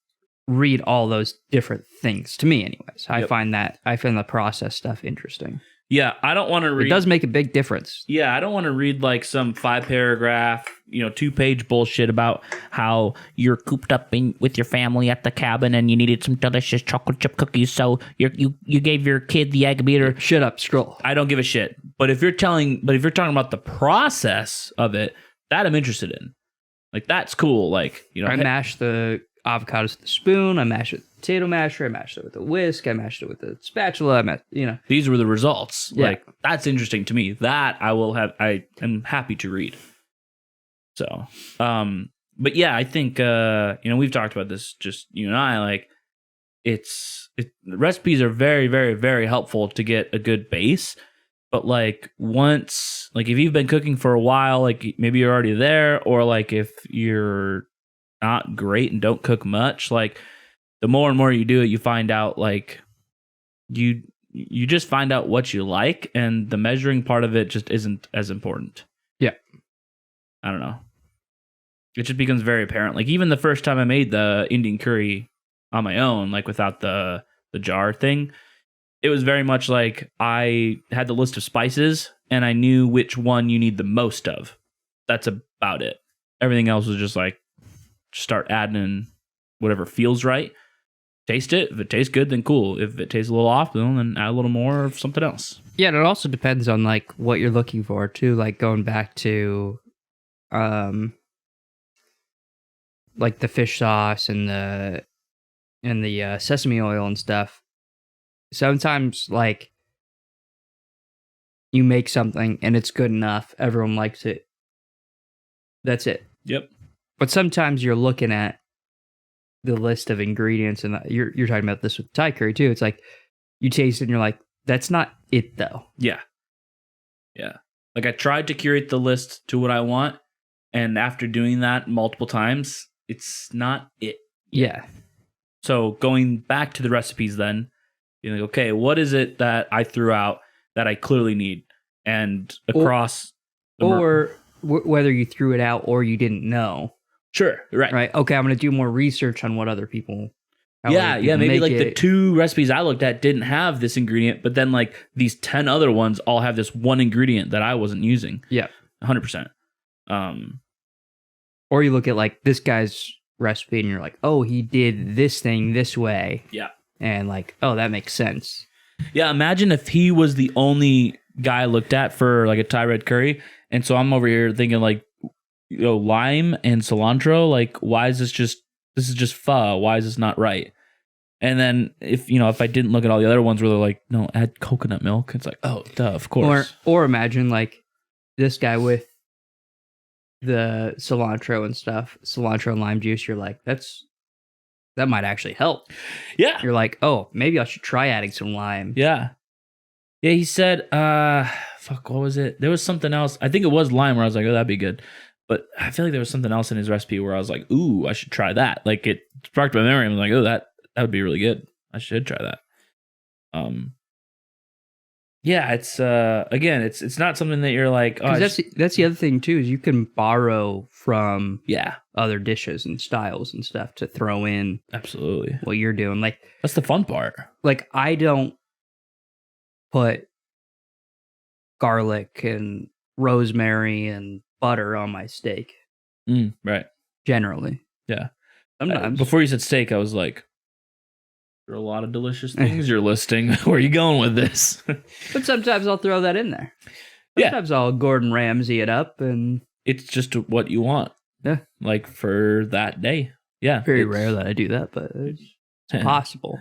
read all those different things, to me anyways. I find the process stuff interesting. Yeah, I don't want to read... It does make a big difference. Yeah, I don't want to read like some 5-paragraph, 2-page bullshit about how you're cooped up with your family at the cabin and you needed some delicious chocolate chip cookies, so you gave your kid the egg beater. Shut up, scroll. I don't give a shit. But if you're talking about the process of it, that I'm interested in. Like, that's cool. Like, I mashed the avocados with the spoon. I mashed it with the potato masher. I mashed it with a whisk. I mashed it with the spatula. These were the results. Yeah. Like, that's interesting to me. That I am happy to read. So, but yeah, I think, we've talked about this, just you and I, like, the recipes are very, very, very helpful to get a good base. But like once, like if you've been cooking for a while, like maybe you're already there, or like if you're not great and don't cook much, like the more and more you do it, you find out like you just find out what you like, and the measuring part of it just isn't as important. Yeah. I don't know. It just becomes very apparent. Like even the first time I made the Indian curry on my own, like without the jar thing, it was very much like I had the list of spices and I knew which one you need the most of. That's about it. Everything else was just like, start adding in whatever feels right. Taste it. If it tastes good, then cool. If it tastes a little off, then add a little more of something else. Yeah, and it also depends on like what you're looking for too. Like going back to, like the fish sauce and the sesame oil and stuff. Sometimes like you make something and it's good enough, everyone likes it. That's it. Yep. But sometimes you're looking at the list of ingredients, and you're talking about this with Thai curry too. It's like you taste it and you're like, that's not it though. Yeah. Yeah. Like I tried to curate the list to what I want, and after doing that multiple times, it's not it. Yeah. So going back to the recipes then, you're like, okay, what is it that I threw out that I clearly need? and across or whether you threw it out or you didn't know. Sure, right. Right. Okay, I'm going to do more research on what other people. Maybe like the it. 2 recipes I looked at didn't have this ingredient, but then like these 10 other ones all have this one ingredient that I wasn't using. Yeah. 100%. Or you look at like this guy's recipe and you're like, oh, he did this thing this way. Yeah. And like, oh, that makes sense. Yeah, imagine if he was the only guy I looked at for like a Thai red curry. And so I'm over here thinking like, lime and cilantro, like why is this is just pho? Why is this not right? And then if I didn't look at all the other ones where they're like, no, add coconut milk, it's like, oh, duh, of course. Or imagine like this guy with the cilantro and stuff, cilantro and lime juice, you're like, that might actually help. Yeah. You're like, oh, maybe I should try adding some lime. Yeah. Yeah, he said, what was it? There was something else. I think it was lime where I was like, oh, that'd be good. But I feel like there was something else in his recipe where I was like, ooh, I should try that. Like it sparked my memory. I'm like, oh, that would be really good. I should try that. Yeah, it's again, it's not something that you're like, oh, that's the other thing too, is you can borrow from other dishes and styles and stuff to throw in absolutely what you're doing. Like that's the fun part. Like I don't put garlic and rosemary and butter on my steak. Right. Generally. Yeah. Sometimes. Before you said steak, I was like, there are a lot of delicious things you're listing. Where are you going with this? But sometimes I'll throw that in there. Sometimes I'll Gordon Ramsay it up, and it's just what you want. Yeah. Like for that day. Yeah. Very rare that I do that, but it's possible.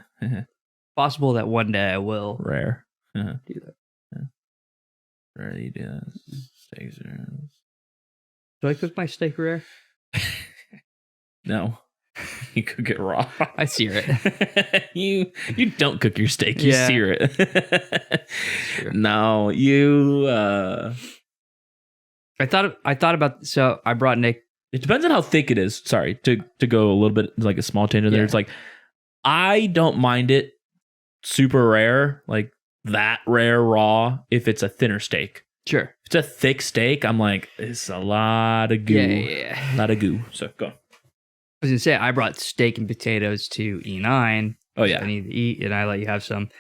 Possible that one day I will. Rare. Do that. Yeah. Rare you do that. Steaks are... Do I cook my steak rare? No. You cook it raw. I sear it. You don't cook your steak. You sear it. Sure. No, you. I thought about. So I brought Nick. It depends on how thick it is. Sorry to go a little bit like a small tangent there. It's like I don't mind it super rare, like that rare raw. If it's a thinner steak, sure. If it's a thick steak, I'm like, it's a lot of goo. Yeah. A lot of goo. So go. I was gonna say I brought steak and potatoes to E9. Oh yeah, I need to eat, and I let you have some.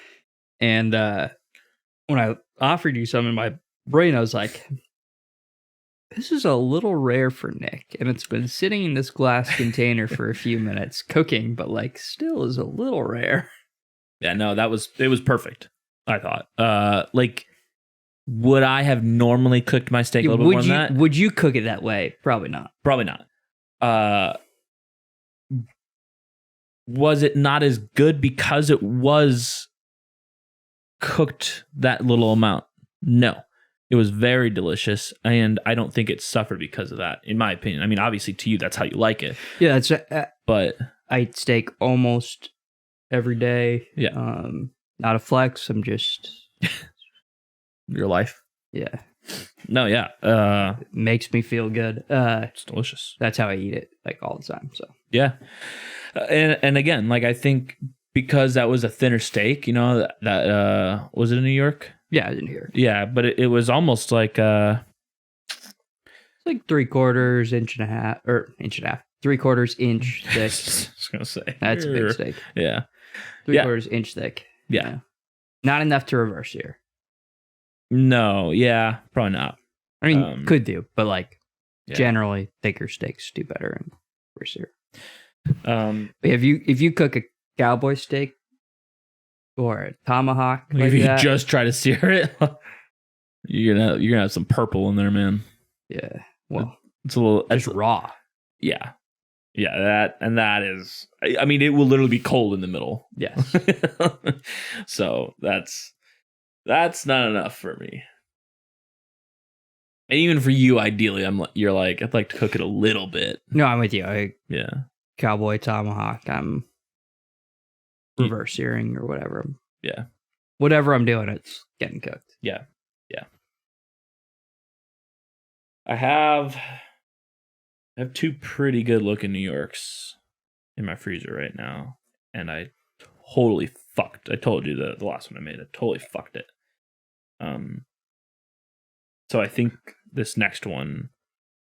And when I offered you some in my brain, I was like, "This is a little rare for Nick, and it's been sitting in this glass container for a few minutes, cooking, but like still is a little rare." Yeah, no, it was perfect. I thought, like, would I have normally cooked my steak a little bit more than that? Would you cook it that way? Probably not. Probably not. Was it not as good because it was cooked that little amount? No. It was very delicious, and I don't think it suffered because of that, in my opinion. I mean, obviously, to you, that's how you like it. Yeah, it's. But I eat steak almost every day. Yeah. Not a flex. I'm just your life. Yeah. No, yeah. It makes me feel good. It's delicious. That's how I eat it, like all the time. So yeah. And again, like I think because that was a thinner steak, that was it in New York? Yeah, I didn't hear. Yeah, but it was almost like it's like 3/4 inch and a half, or inch and a half, 3/4 inch thick. I was gonna say that's a big steak. Yeah, 3/4 inch thick. Yeah, not enough to reverse sear. No, yeah, probably not. I mean, could do, but like generally thicker steaks do better in reverse sear. But if you cook a cowboy steak or a tomahawk, if you just try to sear it, you're gonna have some purple in there, man. Yeah, well, it's a little. It's raw. Yeah, that is. I mean, it will literally be cold in the middle. Yes. So that's not enough for me. And even for you, ideally, you're like, I'd like to cook it a little bit. No, I'm with you. Yeah. Cowboy tomahawk, I'm reverse searing or whatever. Yeah. Whatever I'm doing, it's getting cooked. Yeah. Yeah. I have 2 pretty good looking New Yorks in my freezer right now. And I totally fucked. I told you the last one I made, I totally fucked it. So I think this next one,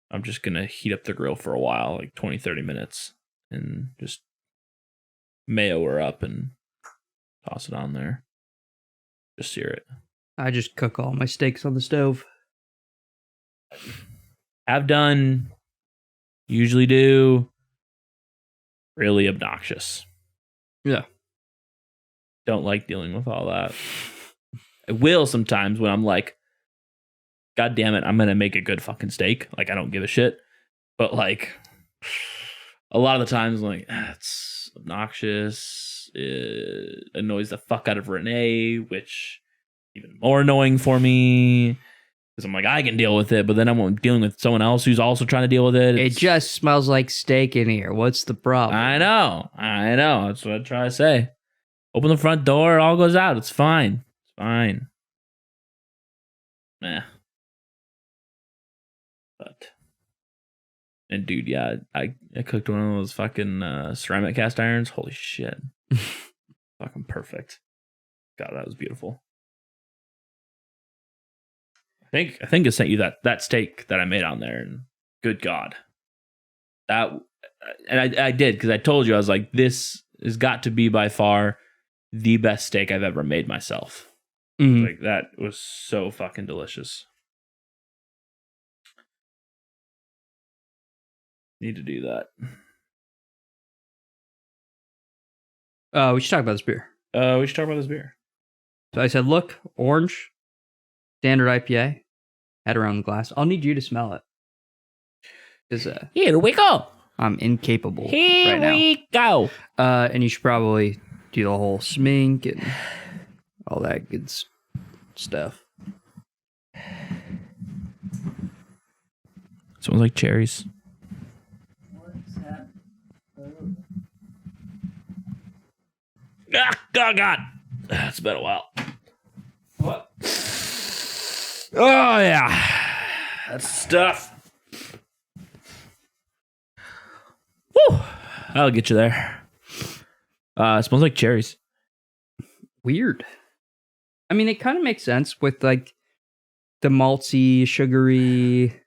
I'm just going to heat up the grill for a while, like 20, 30 minutes, and just mayo her up and toss it on there. Just sear it. I just cook all my steaks on the stove. Have done, usually do. Really obnoxious. Yeah. Don't like dealing with all that. I will sometimes when I'm like, God damn it, I'm going to make a good fucking steak. Like, I don't give a shit. But, like, a lot of the times, like, it's obnoxious. It annoys the fuck out of Renee, which even more annoying for me. Because I'm like, I can deal with it. But then I'm dealing with someone else who's also trying to deal with it. It just smells like steak in here. What's the problem? I know. That's what I try to say. Open the front door, it all goes out. It's fine. It's fine. Nah. But. And dude, yeah, I cooked one of those fucking ceramic cast irons. Holy shit. Fucking perfect. God, that was beautiful. I think I sent you that steak that I made on there, and good God. And I did, because I told you, I was like, this has got to be by far the best steak I've ever made myself. Mhm. Like, that was so fucking delicious. Need to do that. We should talk about this beer. We should talk about this beer. So I said, look, orange, standard IPA, had around the glass. I'll need you to smell it. Because Here we go. I'm incapable Here right now. we go. And you should probably do the whole smink and all that good stuff. Smells like cherries. What's that? Oh, God. It's been a while. What? Oh, yeah. That's stuff. Woo. I'll get you there. It smells like cherries. Weird. I mean, it kind of makes sense with like the malty, sugary.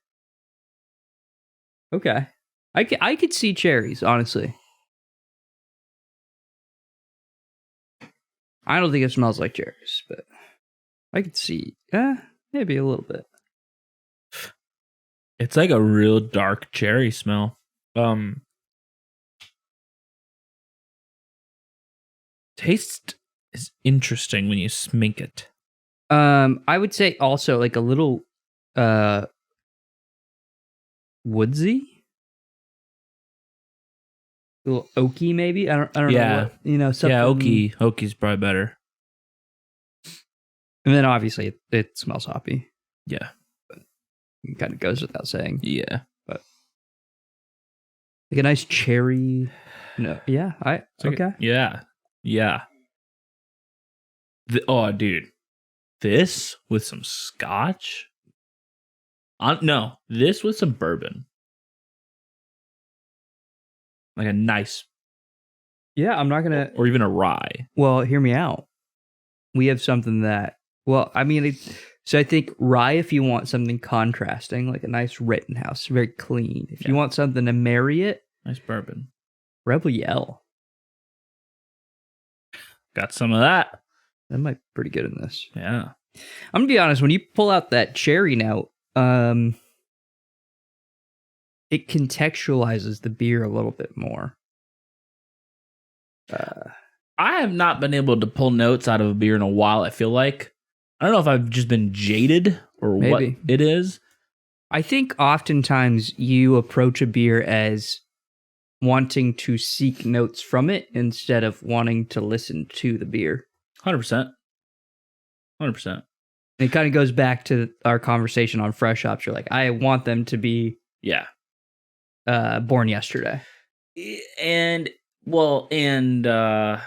Okay. I could see cherries, honestly. I don't think it smells like cherries, but I could see, maybe a little bit. It's like a real dark cherry smell. Taste is interesting when you smink it. I would say also like a little, woodsy, a little oaky maybe. I don't Yeah. know what, something. Yeah, oaky's probably better. And then obviously it smells hoppy. Yeah. It kind of goes without saying. Yeah. Like a nice cherry. No, yeah, okay. Yeah. Yeah. Oh, dude. This with some scotch? No, this with some bourbon. Like a nice, Yeah, I'm not gonna. or even a rye. Well, hear me out. We have something that. Well, I mean, so I think rye if you want something contrasting, like a nice Rittenhouse, very clean. If you Yeah. want something to marry it, Nice bourbon. Rebel Yell. Got some of that. That might be pretty good in this. Yeah. I'm gonna be honest. When you pull out that cherry note, it contextualizes the beer a little bit more. I have not been able to pull notes out of a beer in a while, I feel like. I don't know if I've just been jaded or what Maybe. it is. I think oftentimes you approach a beer as wanting to seek notes from it instead of wanting to listen to the beer. 100%. 100%. It kind of goes back to our conversation on Fresh Hops. You're like, I want them to be Yeah. born yesterday. And to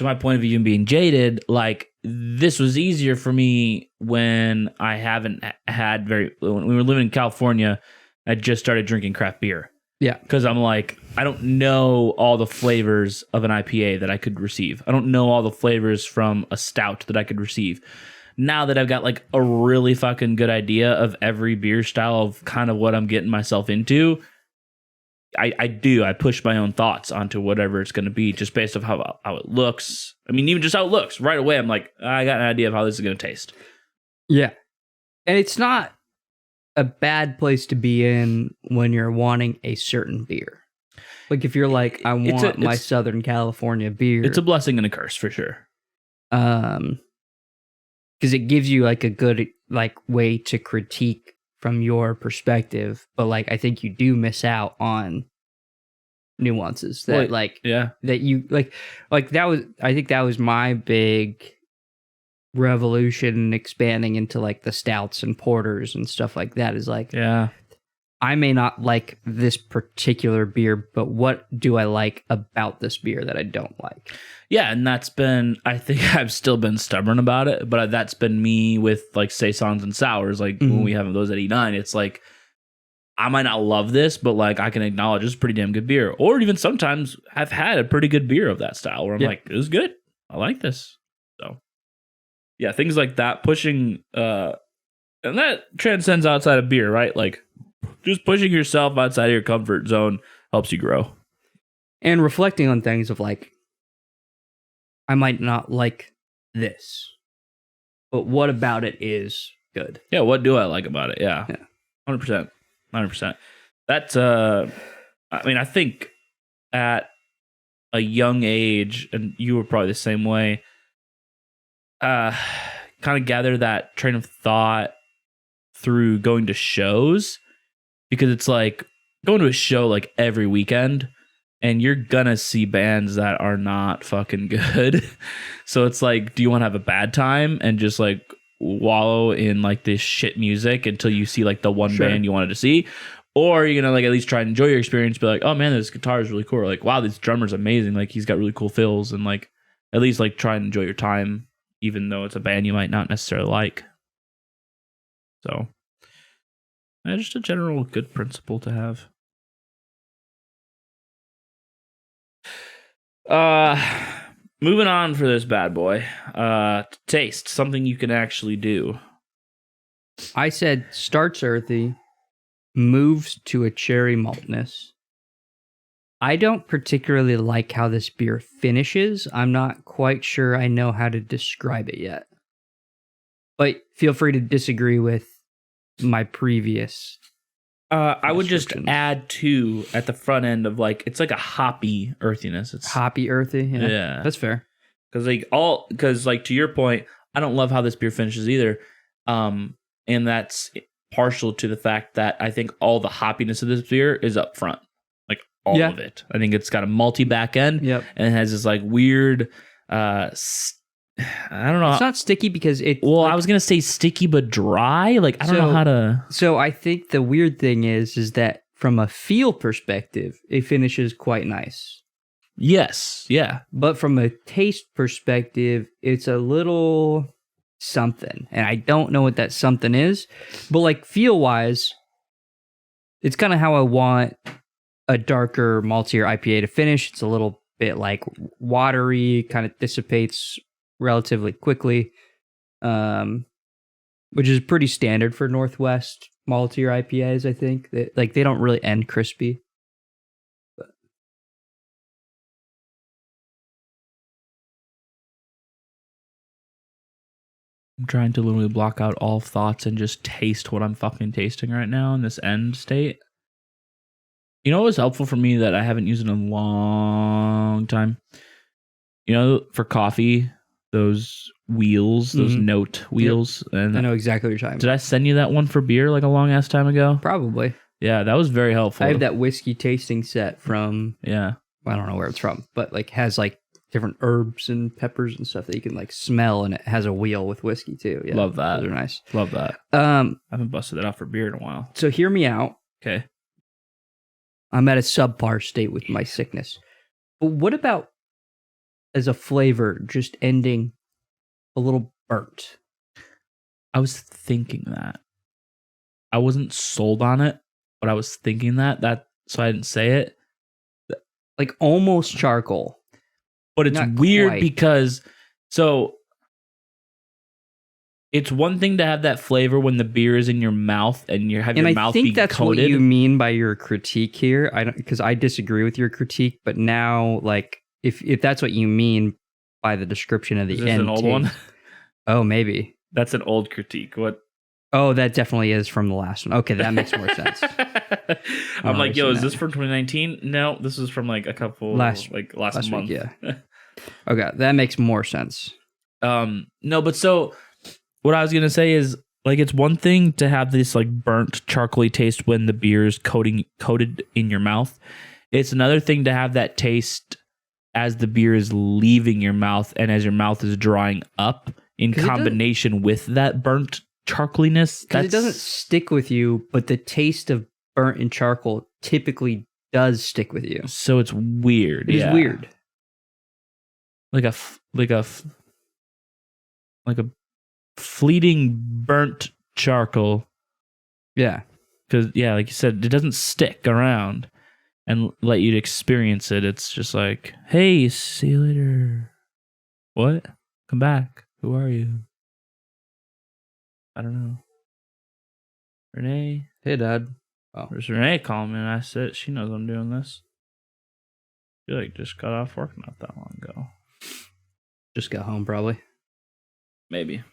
my point of even being jaded, like this was easier for me when I haven't had when we were living in California, I just started drinking craft beer. Yeah. Because I'm like, I don't know all the flavors of an IPA that I could receive. I don't know all the flavors from a stout that I could receive. now that I've got like a really fucking good idea of every beer style of kind of what I'm getting myself into, I push my own thoughts onto whatever it's going to be just based off how it looks. I mean, even just how it looks right away. I'm like, I got an idea of how this is going to taste. Yeah. And it's not a bad place to be in when you're wanting a certain beer. Like if you're like, I want my Southern California beer. It's a blessing and a curse for sure. Because it gives you like a good like way to critique from your perspective, but like I think you do miss out on nuances that that you like that was, I think that was my big revolution expanding into like the stouts and porters and stuff like that, is like, I may not like this particular beer, but what do I like about this beer that I don't like? Yeah, and that's been, I think I've still been stubborn about it, but that's been me with like saisons and sours. Like when we have those at E9, it's like, I might not love this, but like I can acknowledge it's a pretty damn good beer. Or even sometimes I've had a pretty good beer of that style where I'm like, it was good. I like this. So yeah, things like that, pushing, and that transcends outside of beer, right? Like just pushing yourself outside of your comfort zone helps you grow. And reflecting on things of like, I might not like this, but what about it is good? Yeah, what do I like about it? Yeah. 100%. 100%. That's, I mean, I think at a young age, and you were probably the same way, kind of gather that train of thought through going to shows, because it's like going to a show like every weekend and you're gonna see bands that are not fucking good. So it's like, do you want to have a bad time and just like wallow in like this shit music until you see like the one band you wanted to see? Or are you gonna like at least try and enjoy your experience, be like, oh man, this guitar is really cool, or like, wow, this drummer's amazing, like he's got really cool fills, and like at least like try and enjoy your time, even though it's a band you might not necessarily like. So just a general good principle to have. Moving on for this bad boy. Taste, something you can actually do. I said starts earthy, moves to a cherry maltness. I don't particularly like how this beer finishes. I'm not quite sure I know how to describe it yet. But feel free to disagree with my previous. I would just add two at the front end of like, it's like a hoppy earthiness. It's hoppy earthy. Yeah. That's fair. Because like to your point, I don't love how this beer finishes either. And that's partial to the fact that I think all the hoppiness of this beer is up front. Like all of it. I think it's got a malty back end. Yep. And it has this like weird, I don't know. It's not sticky because it. Well, like, I was gonna say sticky but dry. Like I don't know how to. So I think the weird thing is that from a feel perspective, it finishes quite nice. Yes. Yeah. But from a taste perspective, it's a little something, and I don't know what that something is. But like feel wise, it's kind of how I want a darker, maltier IPA to finish. It's a little bit like watery, kind of dissipates relatively quickly, which is pretty standard for Northwest maltier IPAs. I think they don't really end crispy. But. I'm trying to literally block out all thoughts and just taste what I'm fucking tasting right now in this end state. You know what was helpful for me that I haven't used in a long time? You know, for coffee, those wheels, those note wheels. Yep. And I know exactly what you're talking about. Did I send you that one for beer like a long ass time ago? Probably. Yeah, that was very helpful. I have that whiskey tasting set from, I don't know where it's from, but like has like different herbs and peppers and stuff that you can like smell, and it has a wheel with whiskey too. Yeah, love that. Those are nice. Love that. I haven't busted it out for beer in a while. So hear me out. Okay. I'm at a subpar state with my sickness. But what about as a flavor just ending a little burnt? I was thinking that. I wasn't sold on it, but I was thinking that so I didn't say it. Like almost charcoal. But it's Not weird quite. because so it's one thing to have that flavor when the beer is in your mouth and you have your And I mouth think be that's coated. what you mean by your critique here. I don't, because I disagree with your critique, but now, like, if that's what you mean by the description of the Is this end an old taste- one? Oh, maybe. That's an old critique. What? Oh, that definitely is from the last one. Okay, that makes more sense. I'm like, yo, seen is this that. from 2019? No, this is from like a couple Last last month. week, yeah. Okay, that makes more sense. No, but so what I was gonna say is like it's one thing to have this like burnt charcoaly taste when the beer is coated in your mouth. It's another thing to have that taste as the beer is leaving your mouth and as your mouth is drying up in 'Cause it combination with that burnt charcoaliness. Because it doesn't stick with you, but the taste of burnt and charcoal typically does stick with you. So it's weird. It is weird. Like a fleeting burnt charcoal. Yeah. Because like you said, it doesn't stick around and let you experience it. It's just like, hey, see you later. What? Come back. Who are you? I don't know. Renee? Hey, Dad. There's Renee calling me, and I said she knows I'm doing this. She like just got off work not that long ago. Just got home, probably. Maybe.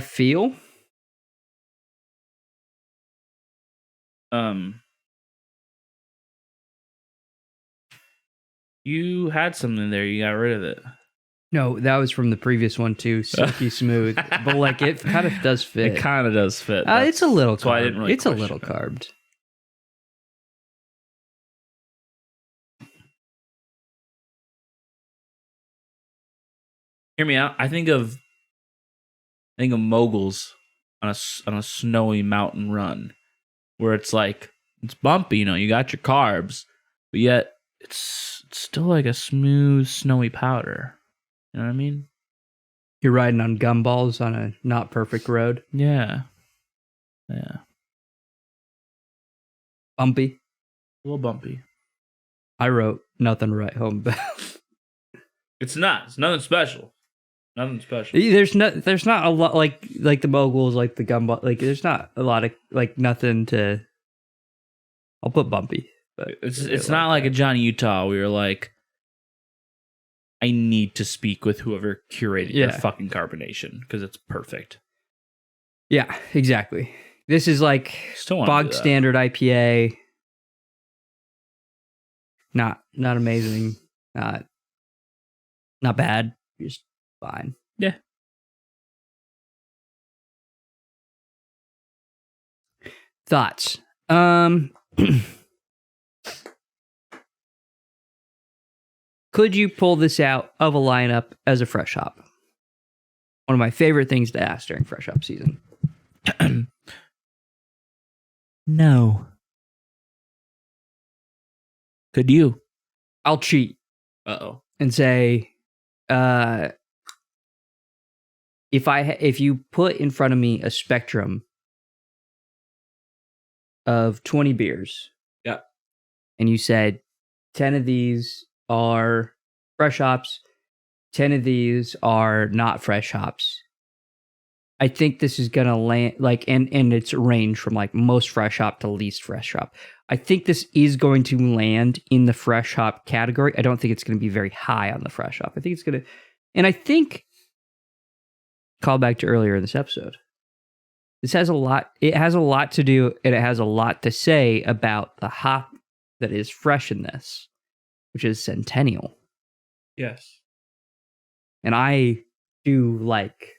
Feel? You had something there. You got rid of it. No, that was from the previous one too. Silky smooth, but like it kind of does fit. It kind of does fit. It's a little. That's why I carb. didn't really It's a question little it. carbed. Hear me out. I think of moguls on a snowy mountain run, where it's like it's bumpy. You know, you got your carbs, but yet it's still like a smooth, snowy powder. You know what I mean? You're riding on gumballs on a not perfect road. Yeah. Bumpy. A little bumpy. I wrote nothing to write home about. It's not. It's nothing special. Nothing special. There's not a lot like the moguls, like the gumball. Like there's not a lot of like nothing to. I'll put bumpy. But It's not like a Johnny Utah where you're like, I need to speak with whoever curated your fucking carbonation because it's perfect. Yeah, exactly. This is like Still wanna bog do that. standard IPA. Not amazing. Not bad. Just fine. Yeah. Thoughts. Could you pull this out of a lineup as a fresh hop? One of my favorite things to ask during fresh hop season. No. Could you? I'll cheat Uh-oh. and say, if you put in front of me a spectrum of 20 beers, Yeah. and you said 10 of these are fresh hops, 10 of these are not fresh hops, I think this is gonna land like and it's range from like most fresh hop to least fresh hop. I think this is going to land in the fresh hop category. I don't think it's going to be very high on the fresh hop. I think it's going to, and I think, call back to earlier in this episode, this has a lot, it has a lot to do, and it has a lot to say about the hop that is fresh in this, which is Centennial. Yes. And I do like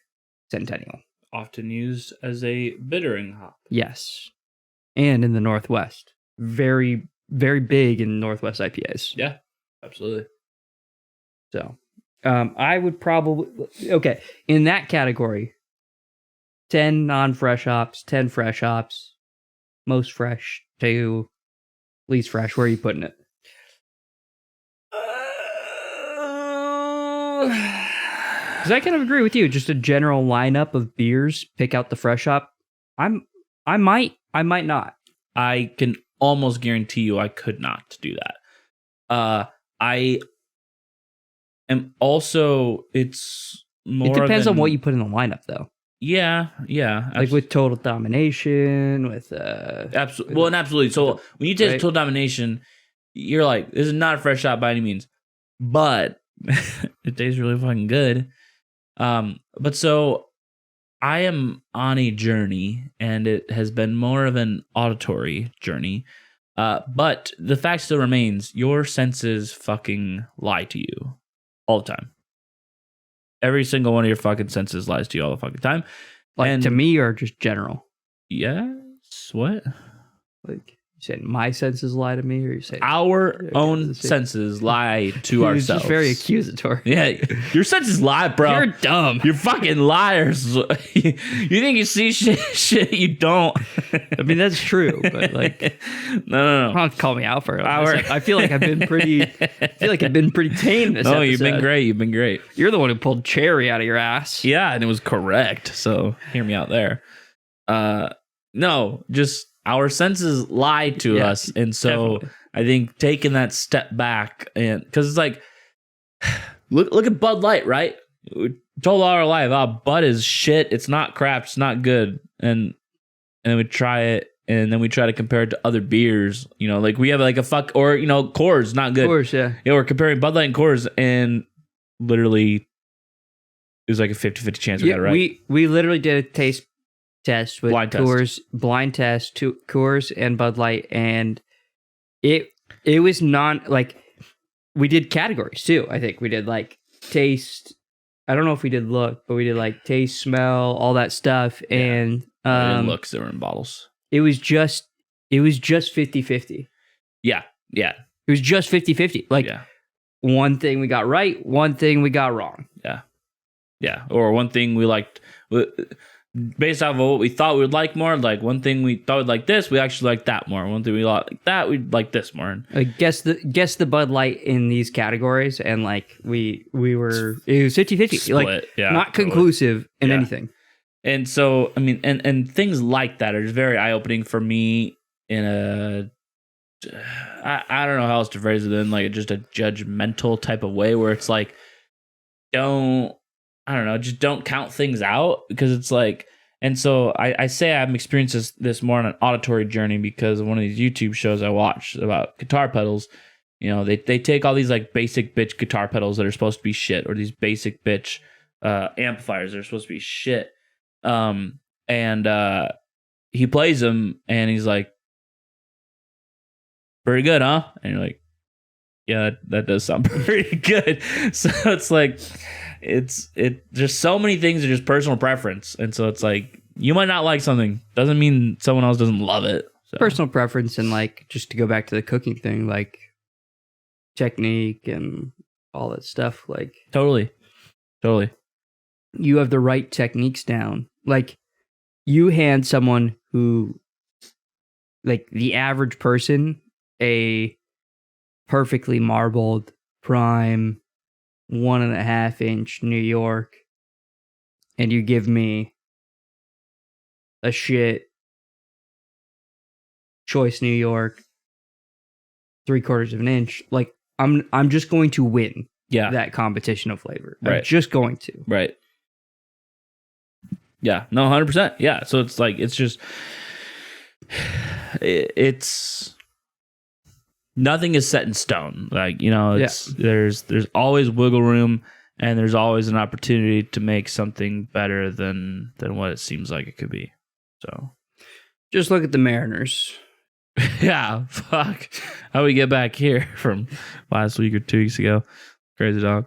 Centennial. Often used as a bittering hop. Yes. And in the Northwest. Very, very big in Northwest IPAs. Yeah, absolutely. So, I would probably, okay, in that category, 10 non-fresh hops, 10 fresh hops, most fresh to least fresh. Where are you putting it? Because I kind of agree with you. Just a general lineup of beers, pick out the fresh hop. I might not. I can almost guarantee you I could not do that. I am also, it's more It depends than, on what you put in the lineup, though. Yeah. Like with Total Domination, with absolutely. Well, and absolutely. So when you taste right? Total Domination, you're like, this is not a fresh shot by any means, but it tastes really fucking good. But so I am on a journey, and it has been more of an auditory journey. But the fact still remains: your senses fucking lie to you all the time. Every single one of your fucking senses lies to you all the fucking time. Like And to me, or just general? yes, what? Like you saying my senses lie to me, or you saying Our own the same. senses lie to It's ourselves. just very accusatory. Yeah, your senses lie, bro. You're dumb. You're fucking liars. You think you see shit you don't. I mean, that's true, but like, no. don't have to call me out for it. I feel like I've been pretty. I feel like I've been pretty tame this No, episode. you've been great. You've been great. You're the one who pulled cherry out of your ass. Yeah, and it was correct. So hear me out there. No, just our senses lie to Yeah, us, and so definitely. I think taking that step back, and because it's like, look at Bud Light, right? We told all our life, Bud is shit. It's not craft. It's not good, and then we try it, and then we try to compare it to other beers. You know, like we have like a Coors, not good. Of course, yeah. Yeah, we're comparing Bud Light and Coors, and literally, it was like a 50-50 chance we got it right. We literally did a taste test with Blind test. Coors, blind test to Coors and Bud Light, and it was not like we did categories too. I think we did like taste. I don't know if we did look, but we did like taste, smell, all that stuff, and I didn't look 'cause they were in bottles. it was just 50-50. Yeah. It was just 50-50. Like Yeah. one thing we got right, one thing we got wrong. Yeah. Or one thing we liked, based off of what we thought we would like more, like one thing we thought we'd like this, we actually like that more. One thing we like that, we'd like this more. And I guess the Bud Light in these categories, and like we were, it was 50-50. Like split. Yeah. not totally. conclusive in Yeah. anything. And so, I mean, and things like that are just very eye-opening for me in a, I don't know how else to phrase it, in like just a judgmental type of way where it's like, just don't count things out, because it's like, and so I say I'm experiencing this more on an auditory journey because of one of these YouTube shows I watch about guitar pedals. You know, they take all these like basic bitch guitar pedals that are supposed to be shit, or these basic bitch amplifiers that are supposed to be shit. And he plays them and he's like, pretty good, huh? And you're like, yeah, that does sound pretty good. So it's like, there's so many things are just personal preference. And so it's like, you might not like something, doesn't mean someone else doesn't love it. So. Personal preference, and like just to go back to the cooking thing, like technique and all that stuff. Like Totally. you have the right techniques down. Like you hand someone who, like the average person, a perfectly marbled prime 1.5 inch New York, and you give me a shit choice New York 3/4 of an inch, like I'm just going to win Yeah. that competition of flavor. I'm Right. just going to. Right. Yeah. No, 100%. Yeah. So it's like, it's just, it's, nothing is set in stone. Like, you know, there's always wiggle room, and there's always an opportunity to make something better than what it seems like it could be. So Just look at the Mariners. yeah, fuck. How we get back here from last week or 2 weeks ago? Crazy dog.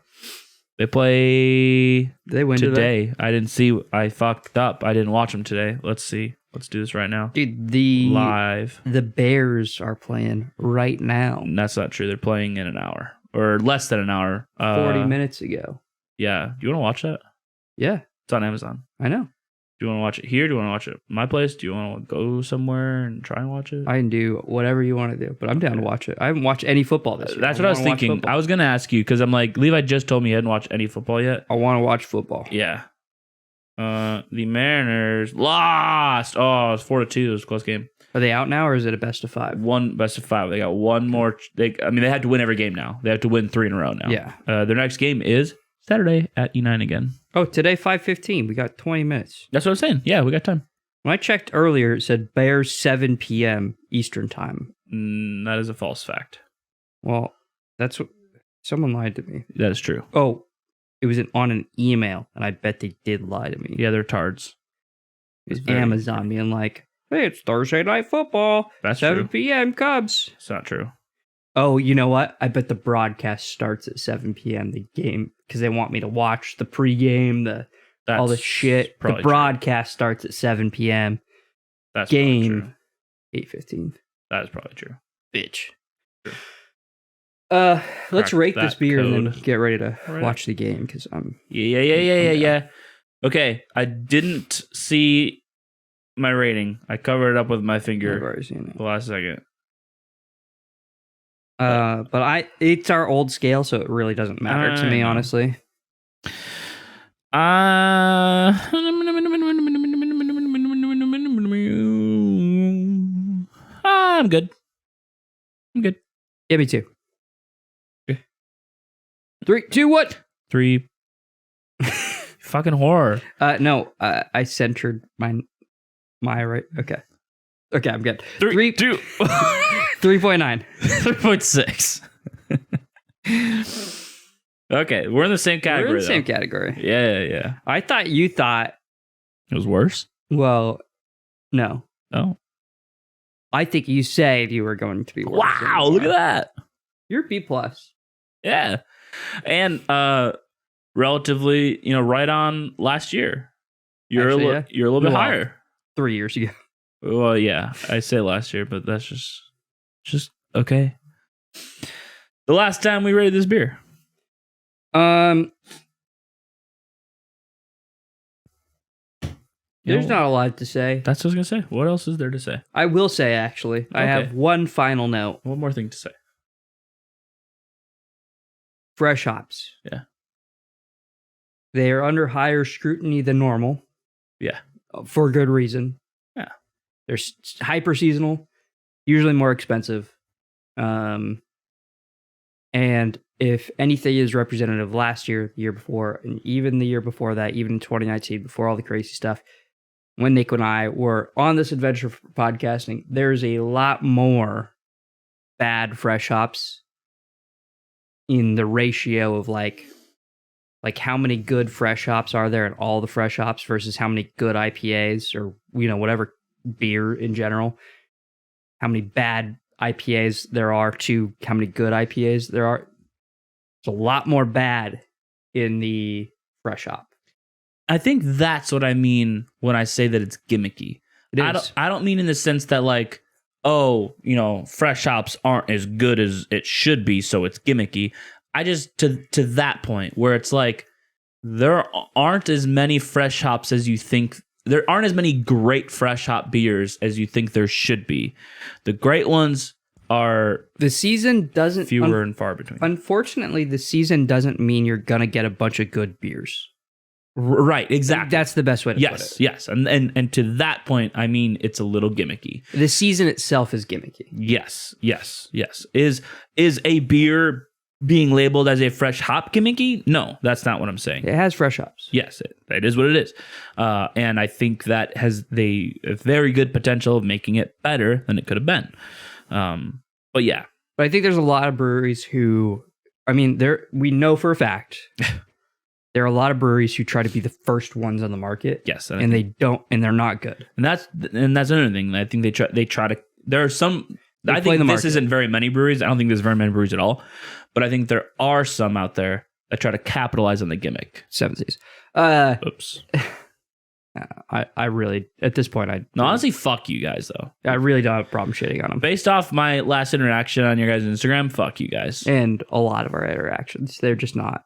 They play They win today. I didn't see. I fucked up. I didn't watch them today. Let's see. Let's do this right now. Dude, the Live. Bears are playing right now. And that's not true. They're playing in an hour or less than an hour. 40 minutes ago. Yeah. Do you want to watch that? Yeah, It's on Amazon. I know. Do you want to watch it here? Do you want to watch it at my place? Do you want to go somewhere and try and watch it? I can do whatever you want to do, but I'm down to watch it. I haven't watched any football this year. That's what I was wanna watch thinking. football. I was going to ask you because I'm like, Levi just told me he hadn't watched any football yet. I want to watch football. Yeah. The Mariners lost. Oh, it was 4-2. It was a close game. Are they out now, or is it a best of 5? One best of 5. They got one more. They had to win every game now. They have to win 3 in a row now. Yeah. Their next game is Saturday at E9 again. Oh, today 5:15. We got 20 minutes. That's what I'm saying. Yeah, we got time. When I checked earlier, it said Bears 7 p.m. Eastern time. That is a false fact. Well, that's what someone lied to me. That is true. Oh, it was on an email, and I bet they did lie to me. Yeah, they're tards. It was very- Amazon being like, hey, it's Thursday Night Football. That's 7 true. p.m. Cubs. It's not true. Oh, you know what? I bet the broadcast starts at 7 p.m. The game, because they want me to watch the pregame, all the That's shit. The probably true. broadcast starts at 7 p.m. That's probably true. Game 8:15. That is probably true. Bitch. True. Let's Crack rate this that beer and then code. get ready to Right. watch the game because I'm. Yeah. Okay, I didn't see my rating. I covered it up with my I've finger already seen it. the last second. But it's our old scale, so it really doesn't matter to I me, know. honestly. I'm good. Yeah, me too. Okay. 3, 2, what? 3. Fucking horror. No, I centered my right. Okay, I'm good. 3, 2, 3.9. 3.6. Okay, we're in the same category. We're in the same though. category. Yeah. I thought you thought. It was worse. Well, no. Oh, I think you said you were going to be worse. than wow! you Look at are. that. You're B plus. Yeah, and relatively, right on last year. You're Actually, you're a little bit Well, higher. 3 years ago. Well, yeah, I say last year, but that's just okay. The last time we rated this beer. There's not a lot to say. That's what I was gonna say. What else is there to say? I will say, actually, I Okay. have one final note. One more thing to say. Fresh hops. Yeah. They are under higher scrutiny than normal. Yeah. For good reason. Yeah. They're hyper seasonal, usually more expensive. And if anything is representative of last year, the year before, and even the year before that, even in 2019, before all the crazy stuff, when Nick and I were on this adventure for podcasting, there's a lot more bad fresh hops in the ratio of like how many good fresh hops are there in all the fresh hops versus how many good IPAs or whatever beer in general. How many bad IPAs there are to how many good IPAs there are. It's a lot more bad in the fresh hop. I think that's what I mean when I say that it's gimmicky. It is. I don't mean in the sense that fresh hops aren't as good as it should be, so it's gimmicky. I just to that point where it's like there aren't as many fresh hops as you think. There aren't as many great fresh hop beers as you think there should be. The great ones are The season doesn't fewer and far between. Unfortunately, the season doesn't mean you're gonna get a bunch of good beers. Right, exactly. That's the best way to put it. Yes. And to that point, I mean it's a little gimmicky. The season itself is gimmicky. Yes. Is a beer being labeled as a fresh hop gimmicky? No, that's not what I'm saying. It has fresh hops. Yes, it is what it is. And I think that has a very good potential of making it better than it could have been. But yeah. But I think there's a lot of breweries who, we know for a fact, there are a lot of breweries who try to be the first ones on the market. Yes. And they don't, and they're not good. And that's another thing. I think they try to, there are some, I play think the this market. isn't very many breweries. I don't think there's very many breweries at all. But I think there are some out there that try to capitalize on the gimmick. Seven Seas. Oops. I really, at this point, No, honestly, fuck you guys, though. I really don't have a problem shitting on them. Based off my last interaction on your guys' Instagram, fuck you guys. And a lot of our interactions, they're just not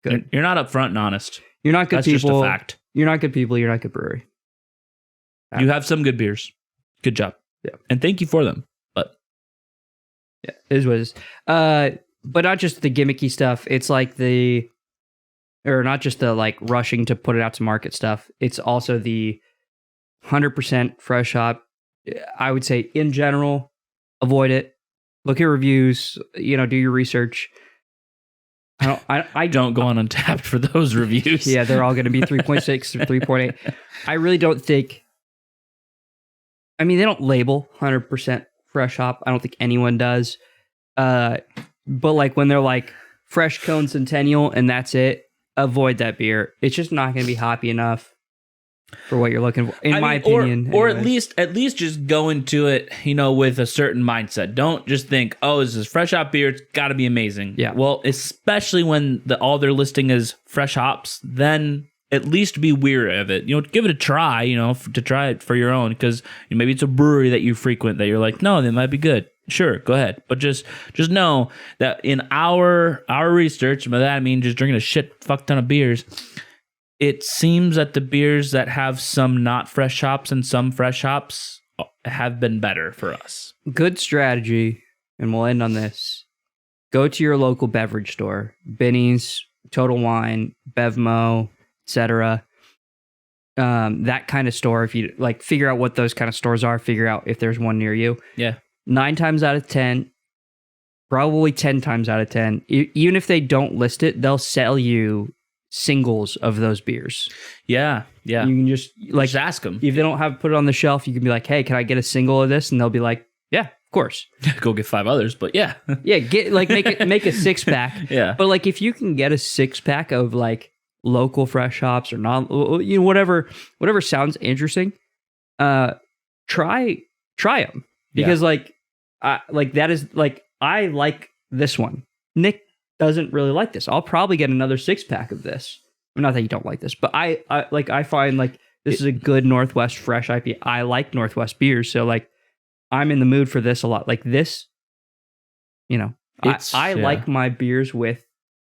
good. You're not upfront and honest. You're not good That's people. just a fact. You're not good people. You're not good brewery. You have some good beers. Good job. Yeah. And thank you for them. But Yeah, it is what it is. But not just the gimmicky stuff. It's like not just the like rushing to put it out to market stuff. It's also the 100% fresh hop. I would say in general, avoid it. Look at reviews. Do your research. I Don't go on Untapped for those reviews. Yeah, they're all going to be 3.6 or 3.8. I really don't think. I mean, they don't label 100% fresh hop. I don't think anyone does. But like when they're like fresh cone Centennial and that's it, avoid that beer. It's just not going to be hoppy enough for what you're looking for, in my opinion. Or anyways. at least just go into it, with a certain mindset. Don't just think, oh, this is fresh hop beer. It's got to be amazing. Yeah. Well, especially when all they're listing is fresh hops, then at least be weary of it. Give it a try. To try it for your own, because maybe it's a brewery that you frequent that you're like, no, they might be good. Sure, go ahead. But just know that in our research, by that I mean just drinking a shit fuck ton of beers, it seems that the beers that have some not fresh hops and some fresh hops have been better for us. Good strategy, and we'll end on this. Go to your local beverage store, Benny's, Total Wine, Bevmo, etc. That kind of store. If you like, figure out what those kind of stores are. Figure out if there's one near you. Yeah. 9 times out of 10, probably 10 times out of 10, even if they don't list it, they'll sell you singles of those beers. Yeah. You can just Just ask them. if they don't have put it on the shelf, you can be like, "Hey, can I get a single of this?" And they'll be like, "Yeah, of course." Go get 5 others, but yeah. Yeah, make a 6-pack. Yeah. But like if you can get a 6-pack of like local fresh hops or not, whatever sounds interesting, try them, because I like this one. Nick doesn't really like this. I'll probably get another 6-pack of this. Not that you don't like this, but I find like this is a good Northwest fresh IPA. I like Northwest beers, so like I'm in the mood for this a lot. Like this, I like my beers with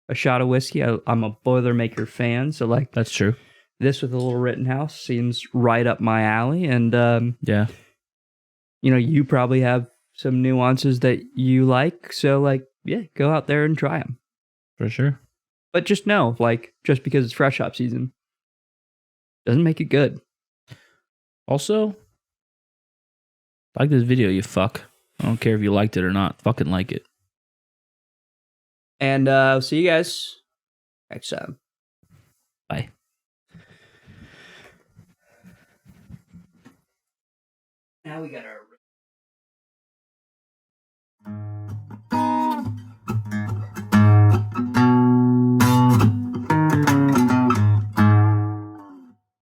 a shot of whiskey. I'm a Boilermaker fan, so like That's true. this with a little Rittenhouse seems right up my alley. And Yeah. You probably have some nuances that you like, so like go out there and try them. For sure. But just know, like, just because it's fresh hop season doesn't make it good. Also, like this video, you fuck. I don't care if you liked it or not. Fucking like it. And I'll see you guys next time. Bye. Now we got our